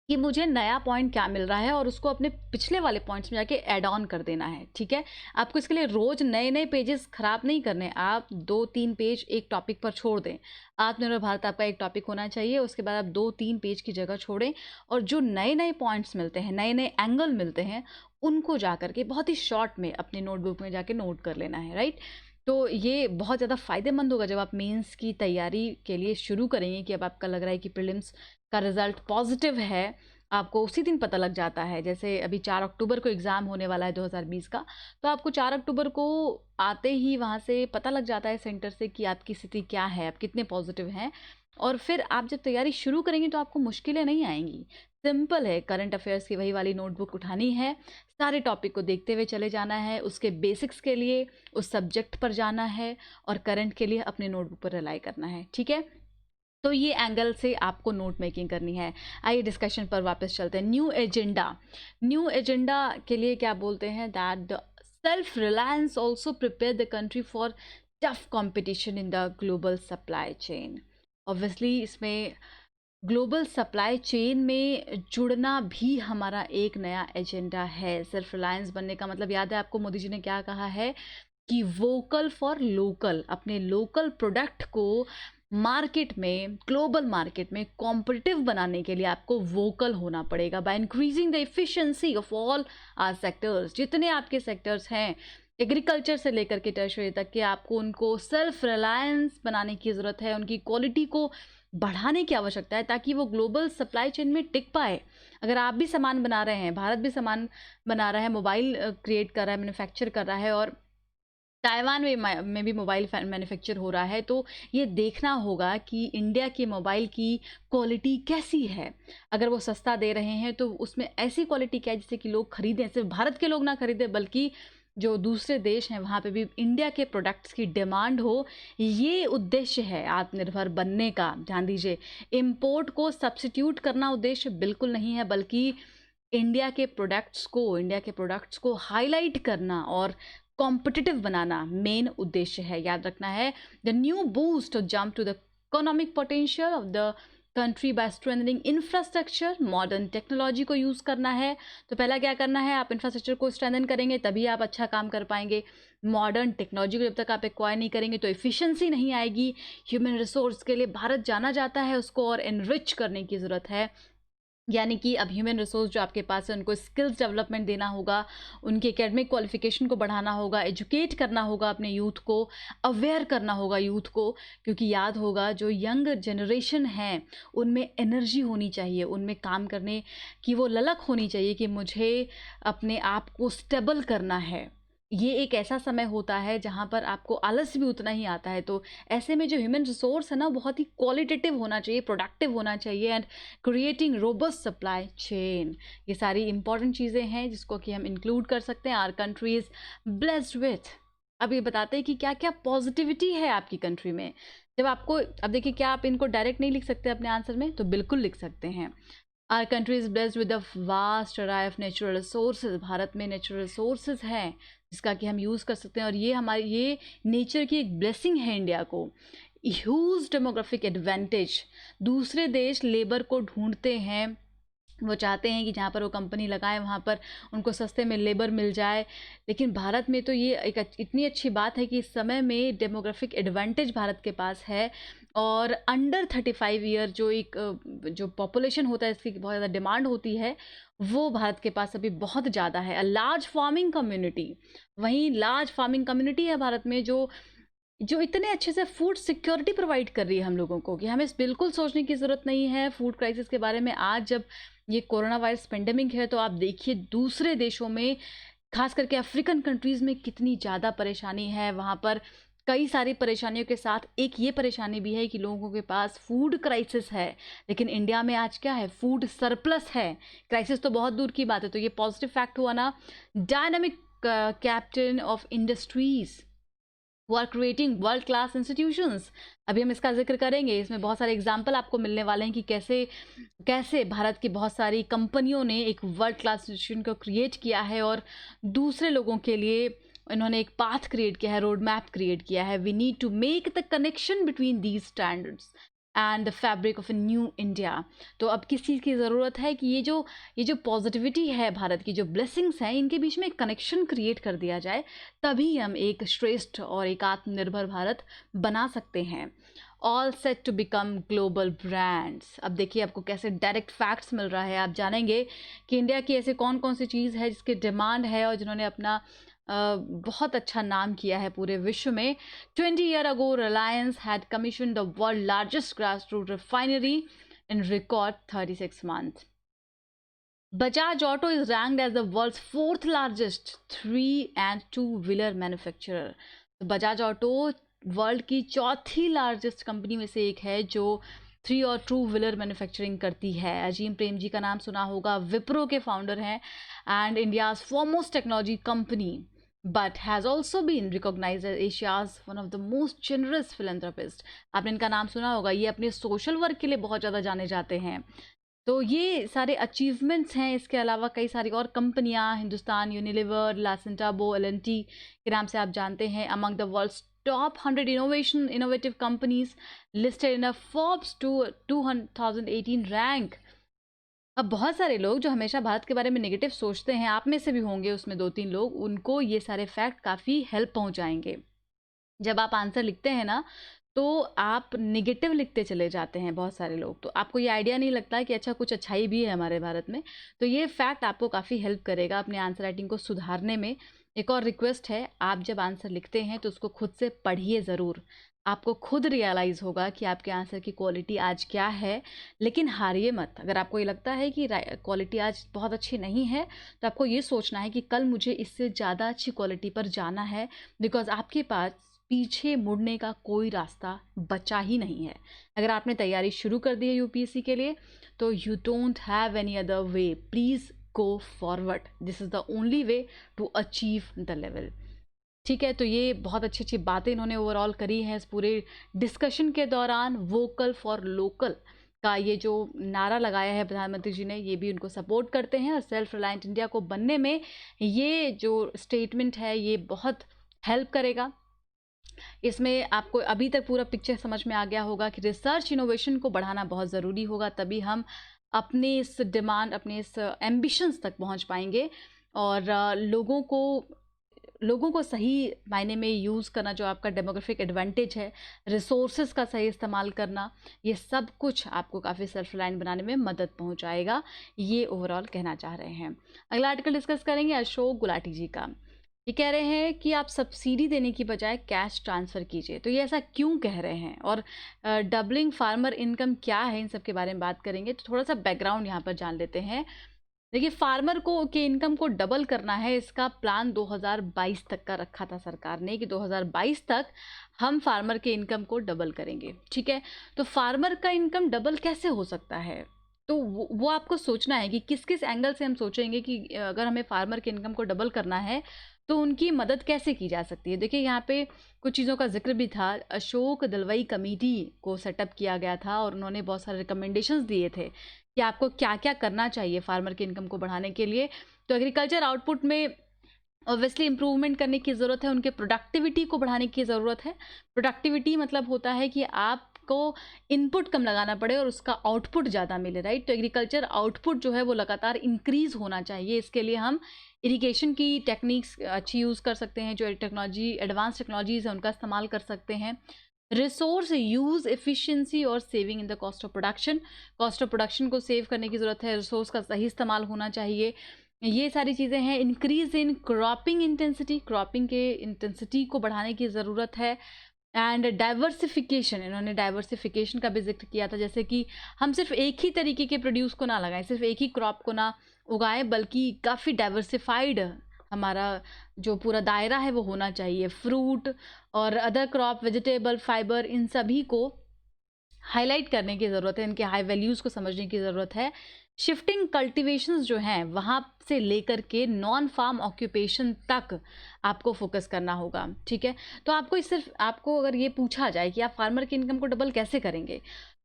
कि मुझे नया पॉइंट क्या मिल रहा है और उसको अपने पिछले वाले पॉइंट्स में जाके ऐड ऑन कर देना है। ठीक है, आपको इसके लिए रोज नए नए पेजेस खराब नहीं करने। आप 2-3 पेज एक टॉपिक पर छोड़ दें। आत्मनिर्भर भारत आपका एक टॉपिक होना चाहिए, उसके बाद आप 2-3 पेज की जगह छोड़ें और जो नए नए पॉइंट्स मिलते हैं, नए नए एंगल मिलते हैं, उनको जा करके बहुत ही शॉर्ट में अपने नोटबुक में जाके नोट कर लेना है। राइट, तो ये बहुत ज़्यादा फ़ायदेमंद होगा जब आप मेंस की तैयारी के लिए शुरू करेंगे, कि अब आपका लग रहा है कि प्रीलिम्स का रिज़ल्ट पॉजिटिव है, आपको उसी दिन पता लग जाता है। जैसे अभी 4 अक्टूबर को एग्ज़ाम होने वाला है 2020 का, तो आपको 4 अक्टूबर को आते ही वहाँ से पता लग जाता है सेंटर से कि आपकी स्थिति क्या है, आप कितने पॉजिटिव हैं। और फिर आप जब तैयारी शुरू करेंगे तो आपको मुश्किलें नहीं आएंगी। सिंपल है, करंट अफेयर्स की वही वाली नोटबुक उठानी है, सारे टॉपिक को देखते हुए चले जाना है, उसके बेसिक्स के लिए उस सब्जेक्ट पर जाना है और करंट के लिए अपने नोटबुक पर रिलाई करना है। ठीक है, तो ये एंगल से आपको नोट मेकिंग करनी है। आइए डिस्कशन पर वापस चलते हैं। न्यू एजेंडा के लिए क्या बोलते हैं? That the self reliance also prepare the country for tough competition in the global supply chain. Obviously इसमें ग्लोबल सप्लाई चेन में जुड़ना भी हमारा एक नया एजेंडा है। सेल्फ रिलायंस बनने का मतलब, याद है आपको मोदी जी ने क्या कहा है कि वोकल फॉर लोकल, अपने लोकल प्रोडक्ट को मार्केट में, ग्लोबल मार्केट में कॉम्पिटिटिव बनाने के लिए आपको वोकल होना पड़ेगा by increasing the efficiency of all our sectors. जितने आपके सेक्टर्स हैं, एग्रीकल्चर से लेकर के टर्शरी तक के, आपको उनको सेल्फ रिलायंस बनाने की ज़रूरत है, उनकी क्वालिटी को बढ़ाने की आवश्यकता है ताकि वो ग्लोबल सप्लाई चेन में टिक पाए। अगर आप भी सामान बना रहे हैं, भारत भी सामान बना रहा है, मोबाइल क्रिएट कर रहा है, मैन्युफैक्चर कर रहा है, और ताइवान में भी मोबाइल मैन्युफैक्चर हो रहा है, तो ये देखना होगा कि इंडिया के मोबाइल की क्वालिटी कैसी है। अगर वो सस्ता दे रहे हैं तो उसमें ऐसी क्वालिटी क्या है जिससे कि लोग खरीदें, सिर्फ भारत के लोग ना खरीदें बल्कि जो दूसरे देश हैं वहाँ पे भी इंडिया के प्रोडक्ट्स की डिमांड हो। ये उद्देश्य है आत्मनिर्भर बनने का। ध्यान दीजिए, इम्पोर्ट को सब्स्टिट्यूट करना उद्देश्य बिल्कुल नहीं है, बल्कि इंडिया के प्रोडक्ट्स को हाईलाइट करना और कॉम्पिटिटिव बनाना मेन उद्देश्य है। याद रखना है, the new boost jump to the economic potential of the country by strengthening infrastructure, modern technology को यूज़ करना है। तो पहला क्या करना है, आप इंफ्रास्ट्रक्चर को स्ट्रेंथन करेंगे तभी आप अच्छा काम कर पाएंगे। मॉडर्न टेक्नोलॉजी को जब तक आप एक्वायर नहीं करेंगे तो एफिशिएंसी नहीं आएगी। ह्यूमन रिसोर्स के लिए भारत जाना जाता है, उसको और एनरिच करने की ज़रूरत है। यानी कि अब ह्यूमन रिसोर्स जो आपके पास है उनको स्किल्स डेवलपमेंट देना होगा, उनके एकेडमिक क्वालिफिकेशन को बढ़ाना होगा, एजुकेट करना होगा अपने यूथ को, अवेयर करना होगा यूथ को। क्योंकि याद होगा जो यंग जनरेशन है उनमें एनर्जी होनी चाहिए, उनमें काम करने की वो ललक होनी चाहिए कि मुझे अपने आप को स्टेबल करना है। ये एक ऐसा समय होता है जहाँ पर आपको आलस भी उतना ही आता है। तो ऐसे में जो ह्यूमन रिसोर्स है ना बहुत ही क्वालिटेटिव होना चाहिए, प्रोडक्टिव होना चाहिए and creating robust supply chain. ये सारी इंपॉर्टेंट चीज़ें हैं जिसको कि हम इंक्लूड कर सकते हैं। Our country is blessed with. अब ये बताते हैं कि क्या क्या पॉजिटिविटी है आपकी कंट्री में। जब आपको, अब देखिए क्या आप इनको डायरेक्ट नहीं लिख सकते अपने आंसर में, तो बिल्कुल लिख सकते हैं। Our country is blessed with a vast array of natural resources. Bharat में नेचुरल रिसोर्सेज हैं जिसका कि हम यूज़ कर सकते हैं, और ये हमारी ये नेचर की एक ब्लेसिंग है इंडिया को। Huge demographic advantage. दूसरे देश लेबर को ढूंढते हैं, वो चाहते हैं कि जहाँ पर वो कंपनी लगाएं वहाँ पर उनको सस्ते में लेबर मिल जाए। लेकिन भारत में तो ये एक इतनी अच्छी बात है कि इस समय में डेमोग्राफिक एडवांटेज भारत के पास है। और अंडर 35 ईयर जो पॉपुलेशन होता है, इसकी बहुत ज़्यादा डिमांड होती है, वो भारत के पास अभी बहुत ज़्यादा है। लार्ज फार्मिंग कम्युनिटी, वहीं लार्ज फार्मिंग कम्युनिटी है भारत में जो जो इतने अच्छे से फूड सिक्योरिटी प्रोवाइड कर रही है हम लोगों को कि हमें बिल्कुल सोचने की ज़रूरत नहीं है फूड क्राइसिस के बारे में। आज जब ये कोरोना वायरस पेंडेमिक है तो आप देखिए दूसरे देशों में, खास करके अफ्रीकन कंट्रीज़ में कितनी ज़्यादा परेशानी है। वहाँ पर कई सारी परेशानियों के साथ एक ये परेशानी भी है कि लोगों के पास फूड क्राइसिस है। लेकिन इंडिया में आज क्या है, फूड सरप्लस है। क्राइसिस तो बहुत दूर की बात है। तो ये पॉजिटिव फैक्ट हुआ ना। Dynamic captain of industries who are creating world class institutions. अभी हम इसका जिक्र करेंगे, इसमें बहुत सारे एग्जाम्पल आपको मिलने वाले हैं कि कैसे कैसे भारत की बहुत सारी कंपनियों ने एक वर्ल्ड क्लास इंस्टीट्यूशन को क्रिएट किया है और दूसरे लोगों के लिए इन्होंने एक पाथ क्रिएट किया है, रोड मैप क्रिएट किया है। We need to make the connection between these standards and the fabric of a new India. तो अब किस चीज़ की ज़रूरत है कि ये जो पॉजिटिविटी है भारत की, जो ब्लेसिंग्स हैं, इनके बीच में एक कनेक्शन क्रिएट कर दिया जाए, तभी हम एक श्रेष्ठ और एक आत्मनिर्भर भारत बना सकते हैं। All set to become global brands. अब देखिए आपको कैसे डायरेक्ट फैक्ट्स मिल रहा है। आप जानेंगे कि इंडिया की ऐसे कौन कौन सी चीज़ है जिसकी डिमांड है और जिन्होंने अपना बहुत अच्छा नाम किया है पूरे विश्व में। 20 year ago Reliance had commission the world largest grass root refinery in record 36 month. Bajaj Auto is ranked as the world's fourth largest 3 and 2 wheeler manufacturer. तो बजाज ऑटो वर्ल्ड की चौथी लार्जेस्ट कंपनी में से एक है जो 3 और 2 व्हीलर मैन्युफैक्चरिंग करती है। अजीम प्रेम जी का नाम सुना होगा, विप्रो के फाउंडर हैं and India's foremost technology company, but has also been recognize as Asia's one of the most generous philanthropist. आपने इनका नाम सुना होगा, ये अपने सोशल वर्क के लिए बहुत ज़्यादा जाने जाते हैं। तो ये सारे अचीवमेंट्स हैं। इसके अलावा कई सारी और कंपनियां, हिंदुस्तान यूनिलीवर, लासेंटाबो, एल&टी के नाम से आप जानते हैं, among the world's top 100 innovative companies listed in a Forbes 2018 rank. अब बहुत सारे लोग जो हमेशा भारत के बारे में नेगेटिव सोचते हैं, आप में से भी होंगे उसमें 2-3 लोग, उनको ये सारे फैक्ट काफ़ी हेल्प पहुंचाएंगे। जब आप आंसर लिखते हैं ना तो आप निगेटिव लिखते चले जाते हैं बहुत सारे लोग, तो आपको ये आइडिया नहीं लगता कि अच्छा कुछ अच्छाई भी है हमारे भारत में। तो ये फैक्ट आपको काफ़ी हेल्प करेगा अपने आंसर राइटिंग को सुधारने में। एक और रिक्वेस्ट है, आप जब आंसर लिखते हैं तो उसको खुद से पढ़िए ज़रूर। आपको खुद रियलाइज़ होगा कि आपके आंसर की क्वालिटी आज क्या है। लेकिन हारिए मत। अगर आपको ये लगता है कि क्वालिटी आज बहुत अच्छी नहीं है तो आपको ये सोचना है कि कल मुझे इससे ज़्यादा अच्छी क्वालिटी पर जाना है, बिकॉज आपके पास पीछे मुड़ने का कोई रास्ता बचा ही नहीं है। अगर आपने तैयारी शुरू कर दी है यूपीएससी के लिए तो you don't have any other way, please go forward, this is the only way to achieve the level. ठीक है, तो ये बहुत अच्छी अच्छी बातें इन्होंने ओवरऑल करी हैं इस पूरे डिस्कशन के दौरान। वोकल फॉर लोकल का ये जो नारा लगाया है प्रधानमंत्री जी ने, ये भी उनको सपोर्ट करते हैं और सेल्फ रिलायंट इंडिया को बनने में ये जो स्टेटमेंट है ये बहुत हेल्प करेगा। इसमें आपको अभी तक पूरा पिक्चर समझ में आ गया होगा कि रिसर्च इनोवेशन को बढ़ाना बहुत ज़रूरी होगा, तभी हम अपने इस डिमांड, अपने इस एम्बिशंस तक पहुंच पाएंगे। और लोगों को सही मायने में यूज़ करना, जो आपका डेमोग्राफिक एडवांटेज है, रिसोर्सेज का सही इस्तेमाल करना, ये सब कुछ आपको काफ़ी सेल्फ रिलायंट बनाने में मदद पहुंचाएगा, ये ओवरऑल कहना चाह रहे हैं। अगला आर्टिकल डिस्कस करेंगे अशोक गुलाटी जी का। ये कह रहे हैं कि आप सब्सिडी देने की बजाय कैश ट्रांसफ़र कीजिए। तो ये ऐसा क्यों कह रहे हैं, और डबलिंग फार्मर इनकम क्या है, इन सब के बारे में बात करेंगे। तो थोड़ा सा बैकग्राउंड यहाँ पर जान लेते हैं। देखिए, फार्मर को के इनकम को डबल करना है, इसका प्लान 2022 तक का रखा था सरकार ने, कि 2022 तक हम फार्मर के इनकम को डबल करेंगे। ठीक है, तो फार्मर का इनकम डबल कैसे हो सकता है, तो वो आपको सोचना है कि किस किस एंगल से हम सोचेंगे कि अगर हमें फार्मर के इनकम को डबल करना है तो उनकी मदद कैसे की जा सकती है। देखिए, यहाँ पे कुछ चीज़ों का जिक्र भी था। अशोक दलवई कमेटी को सेटअप किया गया था और उन्होंने बहुत सारे रिकमेंडेशंस दिए थे कि आपको क्या क्या करना चाहिए फार्मर के इनकम को बढ़ाने के लिए। तो एग्रीकल्चर आउटपुट में ऑब्वियसली इंप्रूवमेंट करने की ज़रूरत है, उनके प्रोडक्टिविटी को बढ़ाने की ज़रूरत है। प्रोडक्टिविटी मतलब होता है कि आपको इनपुट कम लगाना पड़े और उसका आउटपुट ज़्यादा मिले, राइट। तो एग्रीकल्चर आउटपुट जो है वो लगातार इंक्रीज़ होना चाहिए। इसके लिए हम इरिगेशन की टेक्निक्स अच्छी यूज़ कर सकते हैं, जो टेक्नोलॉजी, एडवांस टेक्नोलॉजीज़ है, उनका इस्तेमाल कर सकते हैं। रिसोर्स यूज़ एफिशिएंसी और saving in the cost of production, cost of production को सेव करने की ज़रूरत है। रिसोर्स का सही इस्तेमाल होना चाहिए। ये सारी चीज़ें हैं। Increase in cropping intensity, cropping के इंटेंसिटी को बढ़ाने की ज़रूरत है। एंड डाइवर्सिफिकेशन, इन्होंने डाइवर्सिफिकेशन का भी जिक्र किया था, जैसे कि हम सिर्फ एक ही तरीके के प्रोड्यूस को ना लगाएं, सिर्फ एक ही क्रॉप को ना उगाएं, बल्कि काफ़ी डाइवर्सिफाइड हमारा जो पूरा दायरा है वो होना चाहिए। फ्रूट और अदर क्रॉप, वेजिटेबल, फाइबर, इन सभी को हाईलाइट करने की ज़रूरत है, इनके हाई वैल्यूज़ को समझने की ज़रूरत है। शिफ्टिंग कल्टीवेशंस जो हैं वहाँ से लेकर के नॉन फार्म ऑक्यूपेशन तक आपको फोकस करना होगा। ठीक है, तो आपको अगर ये पूछा जाए कि आप फार्मर की इनकम को डबल कैसे करेंगे,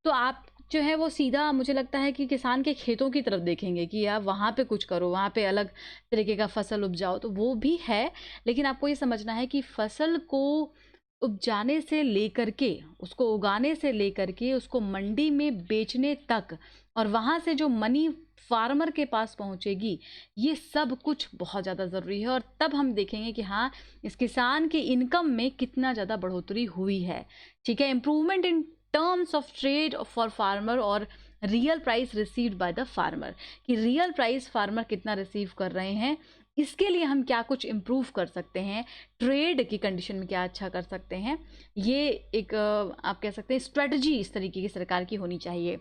तो आप जो है वो सीधा, मुझे लगता है कि किसान के खेतों की तरफ देखेंगे कि आप वहाँ पे कुछ करो, वहाँ पे अलग तरीके का फसल उपजाओ। तो वो भी है, लेकिन आपको ये समझना है कि फसल को उपजाने से लेकर के, उसको उगाने से लेकर के, उसको मंडी में बेचने तक, और वहाँ से जो मनी फार्मर के पास पहुँचेगी, ये सब कुछ बहुत ज़्यादा ज़रूरी है। और तब हम देखेंगे कि हाँ, इस किसान के इनकम में कितना ज़्यादा बढ़ोतरी हुई है। ठीक है, improvement in terms of trade for farmer और real price received by the farmer, कि रियल प्राइस फार्मर कितना रिसीव कर रहे हैं, इसके लिए हम क्या कुछ इम्प्रूव कर सकते हैं, ट्रेड की कंडीशन में क्या अच्छा कर सकते हैं। ये एक आप कह सकते हैं स्ट्रेटजी इस तरीके की सरकार की होनी चाहिए।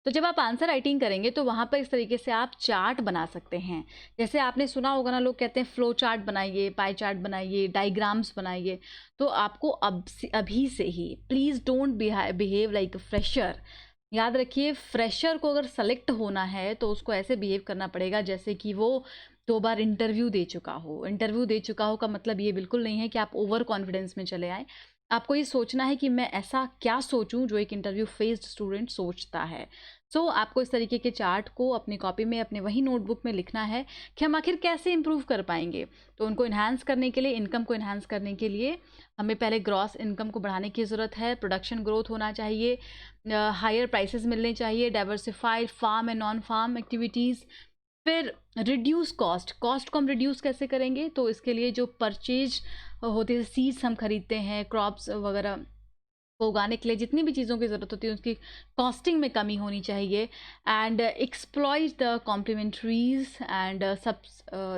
तो जब आप आंसर राइटिंग करेंगे तो वहाँ पर इस तरीके से आप चार्ट बना सकते हैं। जैसे आपने सुना होगा ना, लोग कहते हैं फ्लो चार्ट बनाइए, पाई चार्ट बनाइए, डायग्राम्स बनाइए। तो आपको अभी से ही, please don't behave like fresher. याद रखिए, फ्रेशर को अगर सेलेक्ट होना है तो उसको ऐसे बिहेव करना पड़ेगा जैसे कि वो 2 बार इंटरव्यू दे चुका हो। इंटरव्यू दे चुका हो का मतलब ये बिल्कुल नहीं है कि आप ओवर कॉन्फिडेंस में चले आए। आपको ये सोचना है कि मैं ऐसा क्या सोचूं जो एक इंटरव्यू फेस्ड स्टूडेंट सोचता है। आपको इस तरीके के चार्ट को अपनी कॉपी में, अपने वही नोटबुक में लिखना है कि हम आखिर कैसे इंप्रूव कर पाएंगे। तो उनको इन्हांस करने के लिए, इनकम को इन्हांस करने के लिए हमें पहले ग्रॉस इनकम को बढ़ाने की ज़रूरत है। प्रोडक्शन ग्रोथ होना चाहिए, हायर प्राइसेस मिलने चाहिए, diversified farm and non farm activities. फिर रिड्यूस कॉस्ट, कॉस्ट को हम रिड्यूस कैसे करेंगे, तो इसके लिए जो परचेज होती है, सीड्स हम खरीदते हैं, क्रॉप्स वगैरह को उगाने के लिए जितनी भी चीज़ों की ज़रूरत होती है, उसकी कॉस्टिंग में कमी होनी चाहिए। एंड एक्सप्लॉइट द कॉम्प्लीमेंट्रीज एंड सब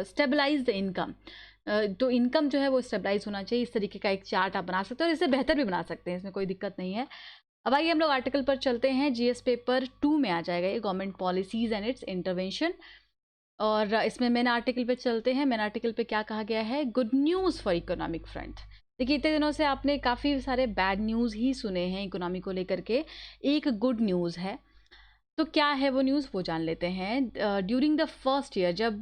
स्टेबलाइज द इनकम। तो इनकम जो है वो स्टेबलाइज होना चाहिए। इस तरीके का एक चार्ट आप बना सकते हो और इससे बेहतर भी बना सकते हैं, इसमें कोई दिक्कत नहीं है। अब आइए हम लोग आर्टिकल पर चलते हैं। जीएस पेपर 2 में आ जाएगा ये, government policies and it's intervention. और इसमें मेन आर्टिकल पे चलते हैं। मेन आर्टिकल पे क्या कहा गया है, good news for economic front. देखिए, इतने दिनों से आपने काफ़ी सारे बैड न्यूज़ ही सुने हैं इकोनॉमी को लेकर के। एक गुड न्यूज़ है, तो क्या है वो न्यूज़, वो जान लेते हैं। ड्यूरिंग द फर्स्ट ईयर, जब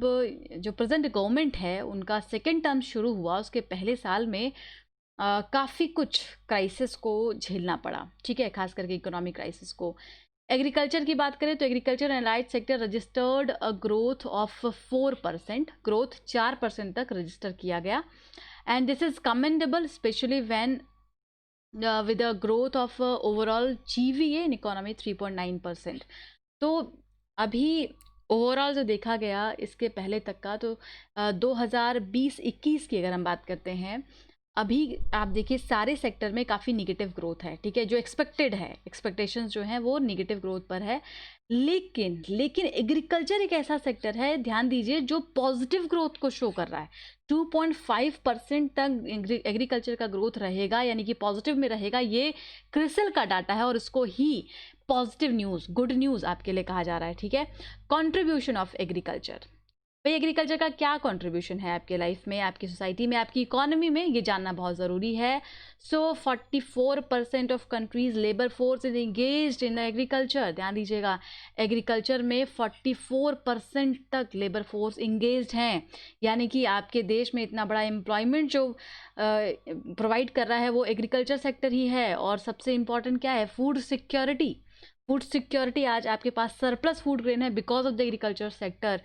जो प्रेजेंट गवर्नमेंट है उनका सेकेंड टर्म शुरू हुआ, उसके पहले साल में काफ़ी कुछ क्राइसिस को झेलना पड़ा। ठीक है, खास करके इकोनॉमिक क्राइसिस को। एग्रीकल्चर की बात करें तो agriculture and right sector registered a growth of 4%, growth 4% तक रजिस्टर किया गया। And this is commendable specially when with a growth of overall GVA in economy 3.9%. तो अभी ओवरऑल जो देखा गया इसके पहले तक का, तो 2020-21 की अगर हम बात करते हैं, अभी आप देखिए सारे सेक्टर में काफ़ी निगेटिव ग्रोथ है, ठीक है, जो एक्सपेक्टेड है, एक्सपेक्टेशंस जो हैं वो निगेटिव ग्रोथ पर है। लेकिन एग्रीकल्चर एक ऐसा सेक्टर है, ध्यान दीजिए, जो पॉजिटिव ग्रोथ को शो कर रहा है। 2.5% तक एग्रीकल्चर का ग्रोथ रहेगा, यानी कि पॉजिटिव में रहेगा। ये क्रिसिल का डाटा है और इसको ही पॉजिटिव न्यूज़, गुड न्यूज़ आपके लिए कहा जा रहा है, ठीक है। कंट्रीब्यूशन ऑफ एग्रीकल्चर, भाई एग्रीकल्चर का क्या कंट्रीब्यूशन है आपके लाइफ में, आपकी सोसाइटी में, आपकी इकोनॉमी में, ये जानना बहुत ज़रूरी है। सो 44% of countries labour force is engaged in agriculture. ध्यान दीजिएगा, एग्रीकल्चर में 44% तक लेबर फोर्स इंगेज्ड हैं, यानी कि आपके देश में इतना बड़ा एम्प्लॉयमेंट जो प्रोवाइड कर रहा है वो एग्रीकल्चर सेक्टर ही है। और सबसे इम्पॉर्टेंट क्या है, फूड सिक्योरिटी। फूड सिक्योरिटी, आज आपके पास सरप्लस फूड ग्रेन है because of the agriculture sector.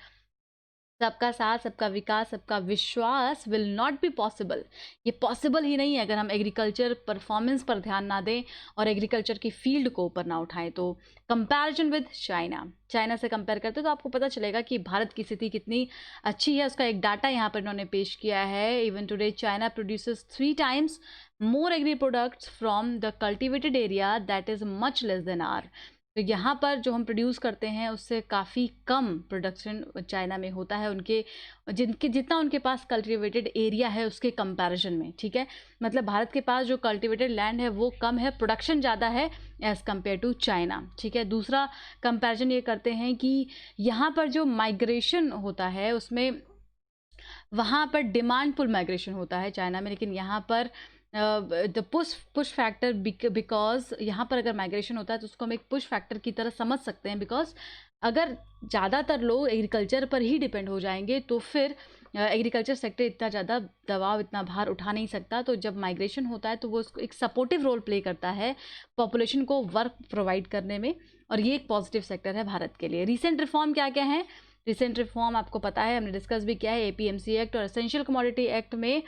सबका साथ, सबका विकास, सबका विश्वास विल नॉट बी पॉसिबल। ये पॉसिबल ही नहीं है अगर हम एग्रीकल्चर परफॉर्मेंस पर ध्यान ना दें और एग्रीकल्चर की फील्ड को ऊपर ना उठाएं। तो कंपैरिजन विद चाइना से कंपेयर करते तो आपको पता चलेगा कि भारत की स्थिति कितनी अच्छी है। उसका एक डाटा यहाँ पर इन्होंने पेश किया है। Even today China produces 3 times more agri products from the cultivated area that is much less than our. तो यहाँ पर जो हम प्रोड्यूस करते हैं उससे काफ़ी कम प्रोडक्शन चाइना में होता है, उनके जितना उनके पास कल्टिवेटेड एरिया है उसके कंपैरिजन में, ठीक है। मतलब भारत के पास जो कल्टिवेटेड लैंड है वो कम है, प्रोडक्शन ज़्यादा है एज़ कम्पेयर टू चाइना, ठीक है। दूसरा कंपैरिजन ये करते हैं कि यहाँ पर जो माइग्रेशन होता है उसमें, वहाँ पर डिमांड पुल माइग्रेशन होता है चाइना में, लेकिन यहाँ पर द पुश फैक्टर, बिकॉज यहाँ पर अगर माइग्रेशन होता है तो उसको हम एक पुश फैक्टर की तरह समझ सकते हैं। बिकॉज अगर ज़्यादातर लोग एग्रीकल्चर पर ही डिपेंड हो जाएंगे तो फिर एग्रीकल्चर सेक्टर इतना ज़्यादा दबाव, इतना भार उठा नहीं सकता। तो जब माइग्रेशन होता है तो वो उसको एक सपोर्टिव रोल प्ले करता है पॉपुलेशन को वर्क प्रोवाइड करने में, और ये एक पॉजिटिव सेक्टर है भारत के लिए। रिसेंट रिफॉर्म क्या क्या है? रिसेंट रिफॉर्म आपको पता है, हमने डिस्कस भी किया है। APMC एक्ट और एसेंशियल कमोडिटी एक्ट में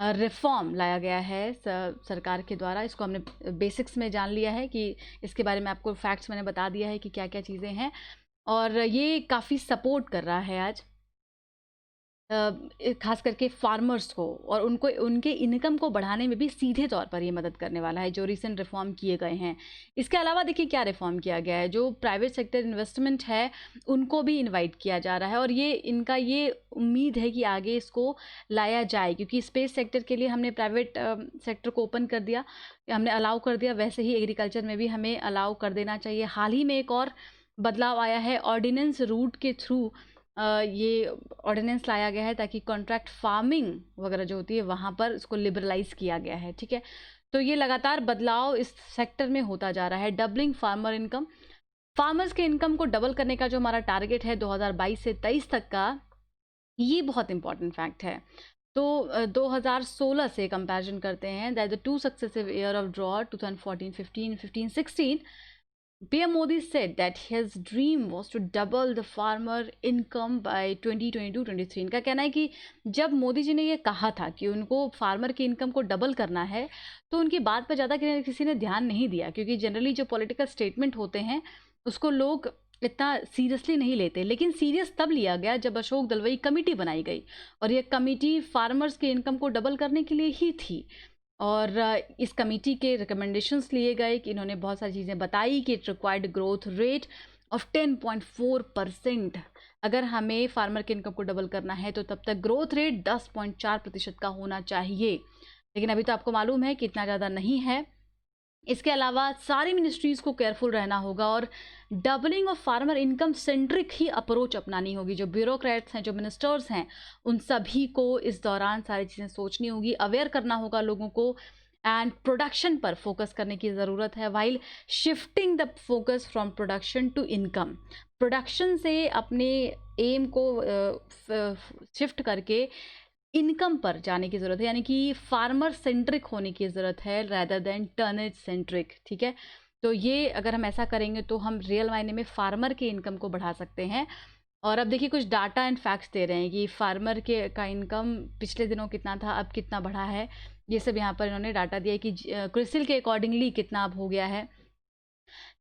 रिफॉर्म लाया गया है सरकार के द्वारा। इसको हमने बेसिक्स में जान लिया है कि इसके बारे में आपको फैक्ट्स मैंने बता दिया है कि क्या क्या चीज़ें हैं, और ये काफ़ी सपोर्ट कर रहा है आज खास करके फार्मर्स को, और उनको उनके इनकम को बढ़ाने में भी सीधे तौर पर ये मदद करने वाला है जो रिसेंट रिफॉर्म किए गए हैं। इसके अलावा देखिए क्या रिफॉर्म किया गया है, जो प्राइवेट सेक्टर इन्वेस्टमेंट है उनको भी इनवाइट किया जा रहा है, और ये इनका ये उम्मीद है कि आगे इसको लाया जाए, क्योंकि स्पेस सेक्टर के लिए हमने प्राइवेट सेक्टर को ओपन कर दिया, हमने अलाउ कर दिया, वैसे ही एग्रीकल्चर में भी हमें अलाउ कर देना चाहिए। हाल ही में एक और बदलाव आया है, ऑर्डिनेंस रूट के थ्रू ये ऑर्डिनेंस लाया गया है ताकि कॉन्ट्रैक्ट फार्मिंग वगैरह जो होती है वहाँ पर इसको लिबरलाइज किया गया है, ठीक है। तो ये लगातार बदलाव इस सेक्टर में होता जा रहा है। डबलिंग फार्मर इनकम, फार्मर्स के इनकम को डबल करने का जो हमारा टारगेट है 2022 से 23 तक का, ये बहुत इंपॉर्टेंट फैक्ट है। तो 2016 से कंपैरिजन करते हैं, that the 2 successive year of drought 2014-15, 15-16, PM Modi said that his dream was to double the farmer income by 2022-23। इनका कहना है कि जब मोदी जी ने ये कहा था कि उनको फार्मर की इनकम को डबल करना है, तो उनकी बात पर ज़्यादा किसी ने ध्यान नहीं दिया, क्योंकि जनरली जो पॉलिटिकल स्टेटमेंट होते हैं उसको लोग इतना सीरियसली नहीं लेते। लेकिन सीरियस तब लिया गया जब अशोक दलवई कमेटी बनाई गई, और ये कमेटी फार्मर्स की इनकम को डबल करने के लिए ही थी। और इस कमेटी के रिकमेंडेशंस लिए गए कि इन्होंने बहुत सारी चीज़ें बताई कि it required growth rate of 10.4%। अगर हमें फार्मर के इनकम को डबल करना है तो तब तक ग्रोथ रेट 10.4% का होना चाहिए, लेकिन अभी तो आपको मालूम है कि इतना ज़्यादा नहीं है। इसके अलावा सारी मिनिस्ट्रीज़ को केयरफुल रहना होगा और doubling of farmer income centric he approach अपनानी होगी। जो ब्यूरोक्रेट्स हैं, जो मिनिस्टर्स हैं, उन सभी को इस दौरान सारी चीज़ें सोचनी होगी, अवेयर करना होगा लोगों को, एंड प्रोडक्शन पर फोकस करने की ज़रूरत है, while shifting the focus from production to income. Production से अपने एम को शिफ्ट करके इनकम पर जाने की ज़रूरत है, यानी कि फार्मर सेंट्रिक होने की ज़रूरत है रैदर देन टर्नेज सेंट्रिक, ठीक है। तो ये अगर हम ऐसा करेंगे तो हम रियल मायने में फार्मर के इनकम को बढ़ा सकते हैं। और अब देखिए कुछ डाटा एंड फैक्ट्स दे रहे हैं कि फार्मर के का इनकम पिछले दिनों कितना था, अब कितना बढ़ा है। ये सब यहाँ पर इन्होंने डाटा दिया है कि क्रिसिल के अकॉर्डिंगली कितना अब हो गया है।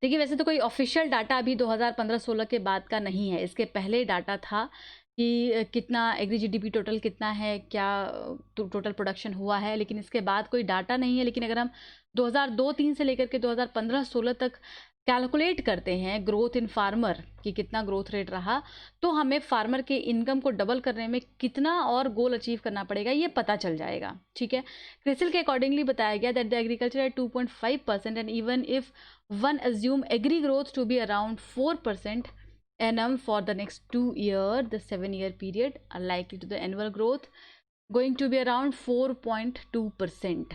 देखिए वैसे तो कोई ऑफिशियल डाटा अभी 2015-16 के बाद का नहीं है, इसके पहले डाटा था कि कितना एग्री जीडीपी टोटल कितना है, क्या टोटल प्रोडक्शन हुआ है, लेकिन इसके बाद कोई डाटा नहीं है। लेकिन अगर हम 2002-3 से लेकर के 2015-16 तक कैलकुलेट करते हैं ग्रोथ इन फार्मर कि कितना ग्रोथ रेट रहा, तो हमें फार्मर के इनकम को डबल करने में कितना और गोल अचीव करना पड़ेगा ये पता चल जाएगा। ठीक है, क्रिसिल के अकॉर्डिंगली बताया गया that the agriculture eight 2.5% and even if one assume agri growth to be around 4% annum for the next 2 year, the 7-year period are likely to the annual growth going to be around 4.2%।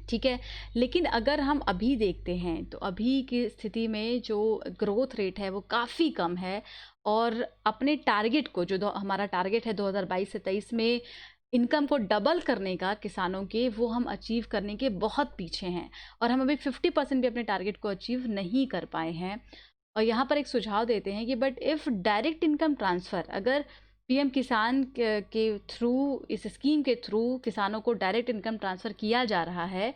ठीक है, लेकिन अगर हम अभी देखते हैं तो अभी की स्थिति में जो ग्रोथ रेट है वो काफ़ी कम है, और अपने टारगेट को जो हमारा टारगेट है 2022 से 23 में इनकम को डबल करने का किसानों के, वो हम अचीव करने के बहुत पीछे हैं, और हम अभी 50% भी अपने टारगेट को अचीव नहीं कर पाए हैं। और यहाँ पर एक सुझाव देते हैं कि but if direct income transfer, अगर पीएम किसान के थ्रू, इस स्कीम के थ्रू किसानों को डायरेक्ट इनकम ट्रांसफ़र किया जा रहा है,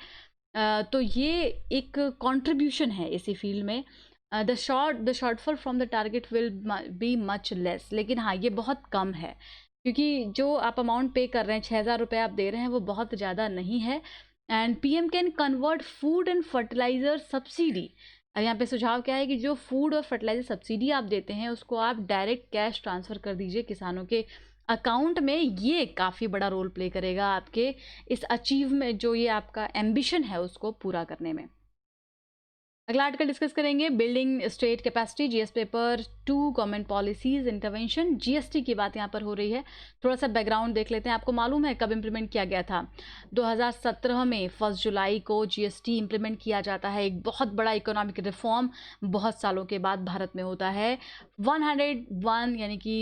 तो ये एक कंट्रीब्यूशन है इसी फील्ड में। The shortfall from the target will be much less, लेकिन हाँ ये बहुत कम है, क्योंकि जो आप अमाउंट पे कर रहे हैं, 6,000 रुपये आप दे रहे हैं, वो बहुत ज़्यादा नहीं है। And PM can convert food and fertiliser subsidy, यहाँ पे सुझाव क्या है कि जो फूड और फर्टिलाइज़र सब्सिडी आप देते हैं उसको आप डायरेक्ट कैश ट्रांसफ़र कर दीजिए किसानों के अकाउंट में। ये काफ़ी बड़ा रोल प्ले करेगा आपके इस अचीव में, जो ये आपका एम्बिशन है उसको पूरा करने में। अगला आर्टिकल डिस्कस करेंगे, building state capacity, GS paper 2 government policies intervention. GST की बात यहाँ पर हो रही है, थोड़ा सा बैकग्राउंड देख लेते हैं। आपको मालूम है कब इम्प्लीमेंट किया गया था? 2017 में 1 जुलाई को जीएसटी इम्प्लीमेंट किया जाता है। एक बहुत बड़ा इकोनॉमिक रिफॉर्म बहुत सालों के बाद भारत में होता है। 101 यानी कि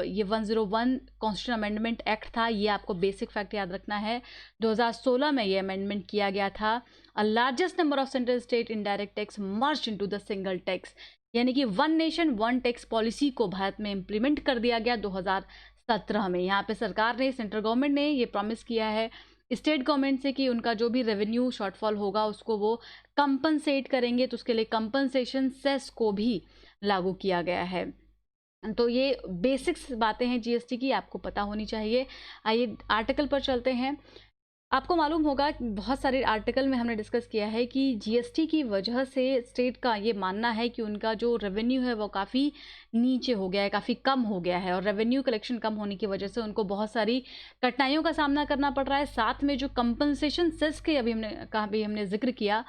ये 101 कॉन्स्टिट्यूशन अमेंडमेंट एक्ट था, ये आपको बेसिक फैक्ट याद रखना है। 2016 में ये अमेंडमेंट किया गया था। A largest number of central state indirect tax merged into the single tax, यानी कि one nation one tax policy को भारत में इम्प्लीमेंट कर दिया गया 2017 में। यहाँ पे सरकार ने, सेंट्रल गवर्नमेंट ने ये प्रॉमिस किया है स्टेट गवर्नमेंट से कि उनका जो भी रेवेन्यू शॉर्टफॉल होगा उसको वो कंपनसेट करेंगे, तो उसके लिए कंपनसेशन सेस को भी लागू किया गया है। तो ये बेसिक्स बातें हैं जीएसटी की, आपको पता होनी चाहिए। आइए आर्टिकल पर चलते हैं। आपको मालूम होगा कि बहुत सारे आर्टिकल में हमने डिस्कस किया है कि जीएसटी की वजह से स्टेट का ये मानना है कि उनका जो रेवेन्यू है वो काफ़ी नीचे हो गया है, काफ़ी कम हो गया है, और रेवेन्यू कलेक्शन कम होने की वजह से उनको बहुत सारी कठिनाइयों का सामना करना पड़ रहा है। साथ में जो कंपनसेशन सेस के अभी हमने जिक्र किया,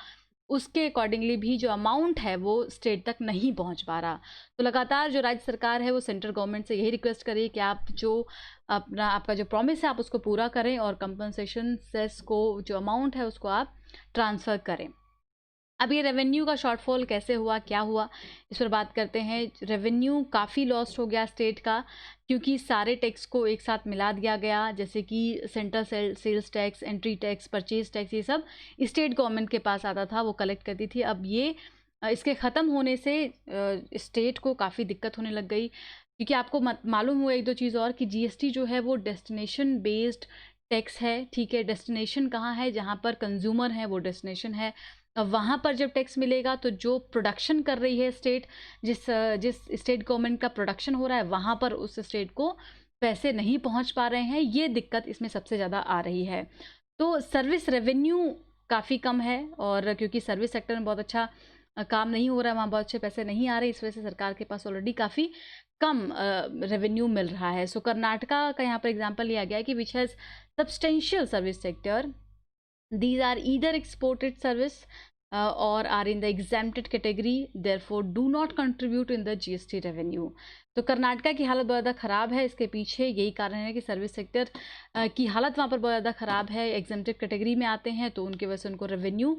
उसके अकॉर्डिंगली भी जो अमाउंट है वो स्टेट तक नहीं पहुंच पा रहा। तो लगातार जो राज्य सरकार है वो सेंट्रल गवर्नमेंट से यही रिक्वेस्ट करिए कि आप जो आपका जो प्रॉमिस है आप उसको पूरा करें, और कंपनसेशन सेस को जो अमाउंट है उसको आप ट्रांसफ़र करें। अब ये रेवेन्यू का शॉर्टफॉल कैसे हुआ, क्या हुआ, इस पर बात करते हैं। रेवेन्यू काफ़ी लॉस्ट हो गया स्टेट का, क्योंकि सारे टैक्स को एक साथ मिला दिया गया, जैसे कि central sales tax, entry tax, purchase tax, ये सब स्टेट गवर्नमेंट के पास आता था, वो कलेक्ट करती थी। अब ये इसके ख़त्म होने से स्टेट को काफ़ी दिक्कत होने लग गई, क्योंकि आपको मालूम हुआ एक दो चीज़ और कि जीएसटी जो है वो डेस्टिनेशन बेस्ड टैक्स है। ठीक है, डेस्टिनेशन कहाँ है? जहाँ पर कंज्यूमर है वो डेस्टिनेशन है। अब वहाँ पर जब टैक्स मिलेगा तो जो प्रोडक्शन कर रही है स्टेट, जिस स्टेट गवर्नमेंट का प्रोडक्शन हो रहा है वहाँ पर उस स्टेट को पैसे नहीं पहुँच पा रहे हैं। ये दिक्कत इसमें सबसे ज़्यादा आ रही है। तो सर्विस रेवेन्यू काफ़ी कम है, और क्योंकि सर्विस सेक्टर में बहुत अच्छा काम नहीं हो रहा है, वहाँ बहुत अच्छे पैसे नहीं आ रहे, इस वजह से सरकार के पास ऑलरेडी काफ़ी कम रेवेन्यू मिल रहा है। सो कर्नाटका का यहाँ पर एग्जांपल लिया गया है कि which has substantial service sector, these are either exported service or are in the exempted category, therefore do not contribute in the GST revenue। तो कर्नाटका की हालत बहुत ज़्यादा ख़राब है, इसके पीछे यही कारण है कि सर्विस सेक्टर की हालत वहाँ पर बहुत ज़्यादा ख़राब है, एग्जेम्प्टेड कैटेगरी में आते हैं, तो उनकी वजह से उनको रेवेन्यू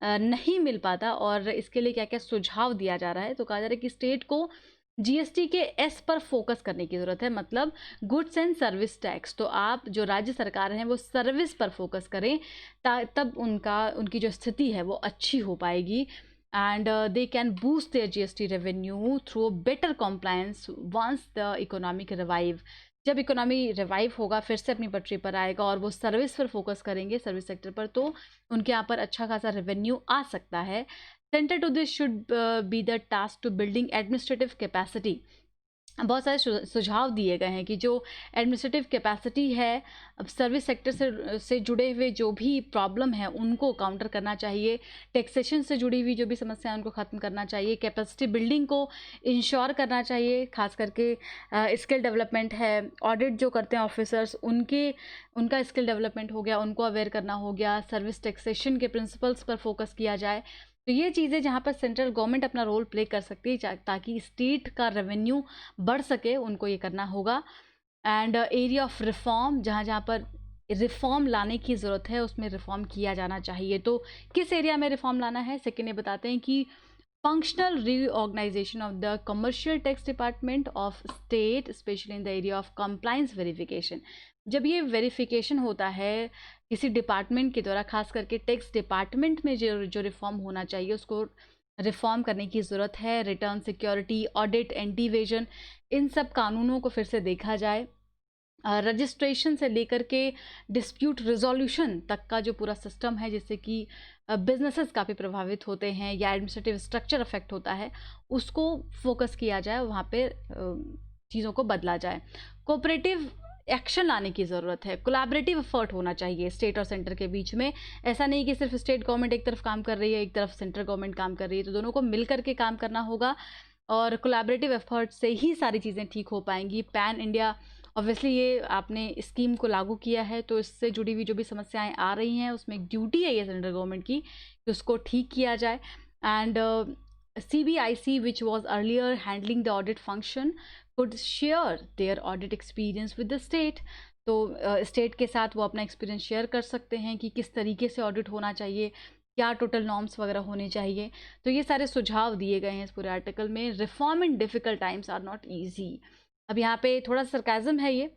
नहीं मिल पाता। और इसके लिए क्या क्या सुझाव दिया जा रहा है, तो कहा जा रहा है कि स्टेट को जीएसटी के एस पर फोकस करने की ज़रूरत है, मतलब गुड्स एंड सर्विस टैक्स। तो आप जो राज्य सरकार हैं वो सर्विस पर फोकस करें, तब उनकी जो स्थिति है वो अच्छी हो पाएगी। and they can boost their GST revenue through better compliance once the economic revive. जब इकोनॉमी रिवाइव होगा, फिर से अपनी पटरी पर आएगा और वो सर्विस पर फोकस करेंगे, सर्विस सेक्टर पर, तो उनके यहाँ पर अच्छा खासा रेवेन्यू आ सकता है. Centre to this should be the task to building administrative capacity. बहुत सारे सुझाव दिए गए हैं कि जो एडमिनिस्ट्रेटिव कैपेसिटी है, सर्विस सेक्टर से जुड़े हुए जो भी प्रॉब्लम है उनको काउंटर करना चाहिए, टैक्सेशन से जुड़ी हुई जो भी समस्या है उनको ख़त्म करना चाहिए, कैपेसिटी बिल्डिंग को इंश्योर करना चाहिए, खास करके स्किल डेवलपमेंट है, ऑडिट जो करते हैं ऑफिसर्स उनका स्किल डेवलपमेंट हो गया, उनको अवेयर करना हो गया, सर्विस टैक्सेशन के प्रिंसिपल्स पर फोकस किया जाए. तो ये चीज़ें जहाँ पर सेंट्रल गवर्नमेंट अपना रोल प्ले कर सकती है ताकि स्टेट का रेवेन्यू बढ़ सके, उनको ये करना होगा. एंड एरिया ऑफ रिफॉर्म, जहाँ जहाँ पर रिफॉर्म लाने की ज़रूरत है उसमें रिफॉर्म किया जाना चाहिए. तो किस एरिया में रिफॉर्म लाना है, सेकेंड ये बताते हैं कि functional reorganization of the commercial tax department of state, especially in the area of compliance verification. जब ये वेरिफिकेशन होता है किसी डिपार्टमेंट के द्वारा, खास करके टैक्स डिपार्टमेंट में जो रिफॉर्म होना चाहिए उसको रिफॉर्म करने की ज़रूरत है. Return security, audit, anti evasion, इन सब कानूनों को फिर से देखा जाए. रजिस्ट्रेशन से लेकर के डिस्प्यूट रिजोल्यूशन तक का जो पूरा सिस्टम है, जिससे कि बिजनेसेस काफ़ी प्रभावित होते हैं या एडमिनिस्ट्रेटिव स्ट्रक्चर अफेक्ट होता है, उसको फोकस किया जाए, वहाँ पे चीज़ों को बदला जाए. कोऑपरेटिव एक्शन लाने की ज़रूरत है, कोलैबोरेटिव एफर्ट होना चाहिए स्टेट और सेंटर के बीच में. ऐसा नहीं कि सिर्फ स्टेट गवर्नमेंट एक तरफ काम कर रही है, एक तरफ सेंट्रल गवर्नमेंट काम कर रही है, तो दोनों को मिल करके काम करना होगा और कोलैबोरेटिव एफर्ट से ही सारी चीज़ें ठीक हो पाएंगी. पैन इंडिया, ऑब्वियसली ये आपने स्कीम को लागू किया है तो इससे जुड़ी हुई जो भी समस्याएं आ रही हैं उसमें एक ड्यूटी है ये सेंट्रल गवर्नमेंट की कि उसको ठीक किया जाए. And CBIC, which was earlier handling the audit function, could share their audit experience with the state. तो स्टेट के साथ वो अपना एक्सपीरियंस शेयर कर सकते हैं कि किस तरीके से ऑडिट होना चाहिए, क्या टोटल नॉर्म्स वगैरह होने चाहिए. तो ये सारे सुझाव दिए गए हैं इस पूरे आर्टिकल में. Reform in difficult times are not easy. अब यहाँ पे थोड़ा सरकाज़म है ये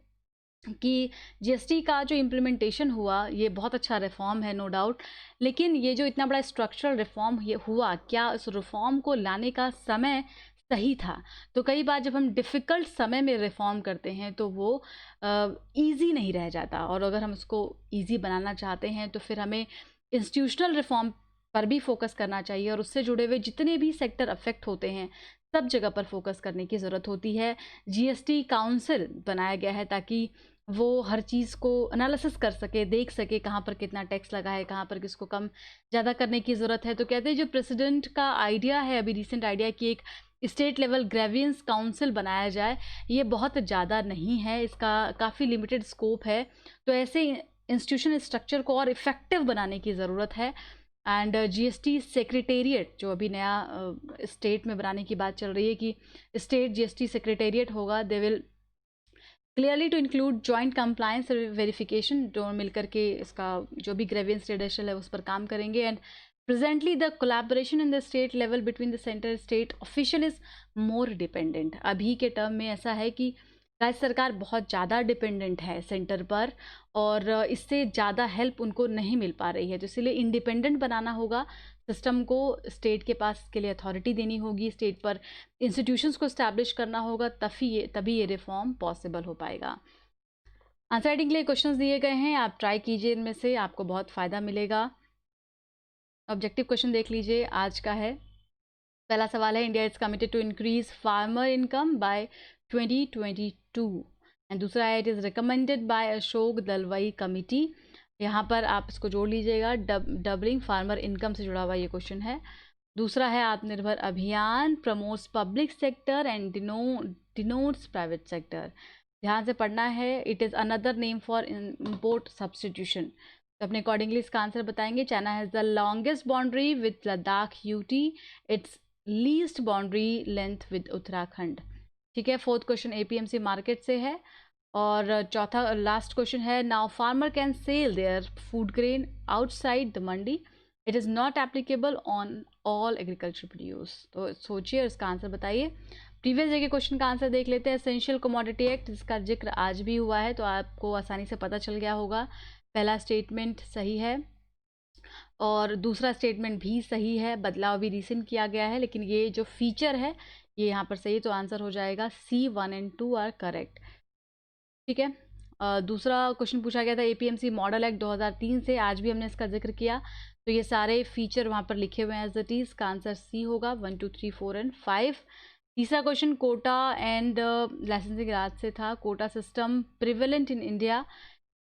कि GST का जो इम्प्लीमेंटेशन हुआ ये बहुत अच्छा रिफॉर्म है, नो डाउट, लेकिन ये जो इतना बड़ा स्ट्रक्चरल रिफॉर्म ये हुआ, क्या उस रिफॉर्म को लाने का समय सही था? तो कई बार जब हम डिफ़िकल्ट समय में रिफॉर्म करते हैं तो वो इजी नहीं रह जाता, और अगर हम उसको इजी बनाना चाहते हैं तो फिर हमें इंस्टीट्यूशनल रिफॉर्म पर भी फोकस करना चाहिए और उससे जुड़े हुए जितने भी सेक्टर अफेक्ट होते हैं सब जगह पर फोकस करने की ज़रूरत होती है. GST काउंसिल बनाया गया है ताकि वो हर चीज़ को एनालिसिस कर सके, देख सके कहाँ पर कितना टैक्स लगा है, कहाँ पर किसको कम ज़्यादा करने की ज़रूरत है. तो कहते हैं जो प्रेसिडेंट का आइडिया है, अभी रिसेंट आइडिया कि एक स्टेट लेवल ग्रेवियंस काउंसिल बनाया जाए, ये बहुत ज़्यादा नहीं है, इसका काफ़ी लिमिटेड स्कोप है. तो ऐसे इंस्टीट्यूशन स्ट्रक्चर को और इफ़ेक्टिव बनाने की ज़रूरत है. एंड GST सेक्रेटेरिएट जो अभी नया स्टेट में बनाने की बात चल रही है कि स्टेट GST सेक्रेटेरिएट होगा, they will clearly to include joint compliance verification, जो मिलकर के इसका जो भी ग्रेवियंस रेडियल है उस पर काम करेंगे. And presently the collaboration in the state level between the centre state official is more dependent. अभी के टर्म में ऐसा है कि राज्य सरकार बहुत ज़्यादा डिपेंडेंट है सेंटर पर और इससे ज़्यादा हेल्प उनको नहीं मिल पा रही है. तो इसलिए इंडिपेंडेंट बनाना होगा सिस्टम को, स्टेट के पास इसके लिए अथॉरिटी देनी होगी, स्टेट पर इंस्टीट्यूशंस को इस्टेब्लिश करना होगा, तभी ये रिफॉर्म पॉसिबल हो पाएगा. आंसर राइटिंग के लिए क्वेश्चंस दिए गए हैं, आप ट्राई कीजिए, इनमें से आपको बहुत फ़ायदा मिलेगा. ऑब्जेक्टिव क्वेश्चन देख लीजिए, आज का है. पहला सवाल है, India is committed to increase farmer income by 2022. And दूसरा है, it is recommended by Ashok Dalwai committee. यहाँ पर आप इसको जोड़ लीजिएगा, डबलिंग फार्मर इनकम से जुड़ा हुआ ये क्वेश्चन है. दूसरा है, आत्मनिर्भर अभियान promotes public sector and denotes private sector. ध्यान से पढ़ना है, it is another name for import substitution. तो अपने अकॉर्डिंगली इसका आंसर बताएंगे. China has the longest boundary with Ladakh UT, it's least boundary length with Uttarakhand. ठीक है. फोर्थ क्वेश्चन APMC मार्केट से है. और चौथा लास्ट क्वेश्चन है, now farmer can sell their food grain outside the Mandi, it is not applicable on all agriculture produce. तो सोचिए और इसका आंसर बताइए. प्रीवियस डे के क्वेश्चन का आंसर देख लेते हैं. एसेंशियल कमोडिटी एक्ट, जिसका जिक्र आज भी हुआ है, तो आपको आसानी से पता चल गया होगा. पहला स्टेटमेंट सही है और दूसरा स्टेटमेंट भी सही है, बदलाव भी रिसेंट किया गया है, लेकिन ये जो फीचर है ये यहाँ पर सही है, तो आंसर हो जाएगा सी, 1 एंड 2 आर करेक्ट। ठीक है। दूसरा क्वेश्चन पूछा गया था एपीएमसी मॉडल एक्ट 2003 से, आज भी हमने इसका जिक्र किया, तो ये सारे फीचर वहाँ पर लिखे हुए हैं एज इट इज़, का आंसर सी होगा, 1 2 3 4 एंड 5। तीसरा क्वेश्चन कोटा एंड लाइसेंसिंग राज से था, quota system prevalent in India.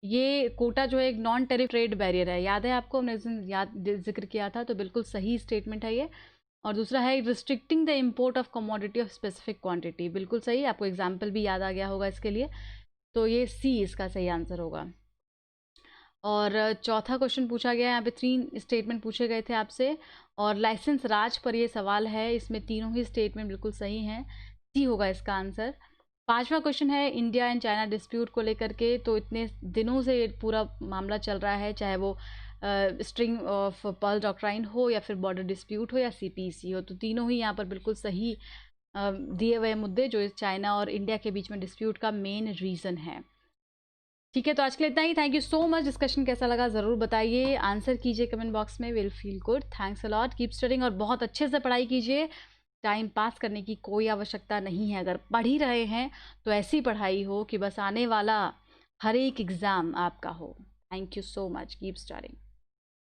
ये कोटा जो है एक नॉन टेरिफ ट्रेड बैरियर है, याद है आपको, हमने उस दिन जिक्र किया था, तो बिल्कुल सही स्टेटमेंट है ये। और दूसरा है restricting the import of commodity of specific quantity, बिल्कुल सही, आपको एग्जाम्पल भी याद आ गया होगा इसके लिए, तो ये सी इसका सही आंसर होगा। और चौथा क्वेश्चन पूछा गया है, यहाँ पे 3 स्टेटमेंट पूछे गए थे आपसे, और लाइसेंस राज पर ये सवाल है, इसमें तीनों ही स्टेटमेंट बिल्कुल सही हैं, सी होगा इसका आंसर। पांचवा क्वेश्चन है इंडिया एंड चाइना डिस्प्यूट को लेकर के, तो इतने दिनों से पूरा मामला चल रहा है, चाहे वो स्ट्रिंग ऑफ पर्ल डॉक्ट्राइन हो या फिर बॉर्डर डिस्प्यूट हो या सीपीसी हो, तो तीनों ही यहाँ पर बिल्कुल सही दिए हुए मुद्दे जो चाइना और इंडिया के बीच में डिस्प्यूट का मेन रीज़न है। ठीक है, तो आज के लिए इतना ही। Thank you so much. Discussion कैसा लगा ज़रूर बताइए, आंसर कीजिए कमेंट बॉक्स में, will feel good. Thanks a lot, keep studying, और बहुत अच्छे से पढ़ाई कीजिए, टाइम पास करने की कोई आवश्यकता नहीं है। अगर पढ़ ही रहे हैं तो ऐसी पढ़ाई हो कि बस आने वाला हर एक एग्ज़ाम आपका हो। Thank you so much, keep studying.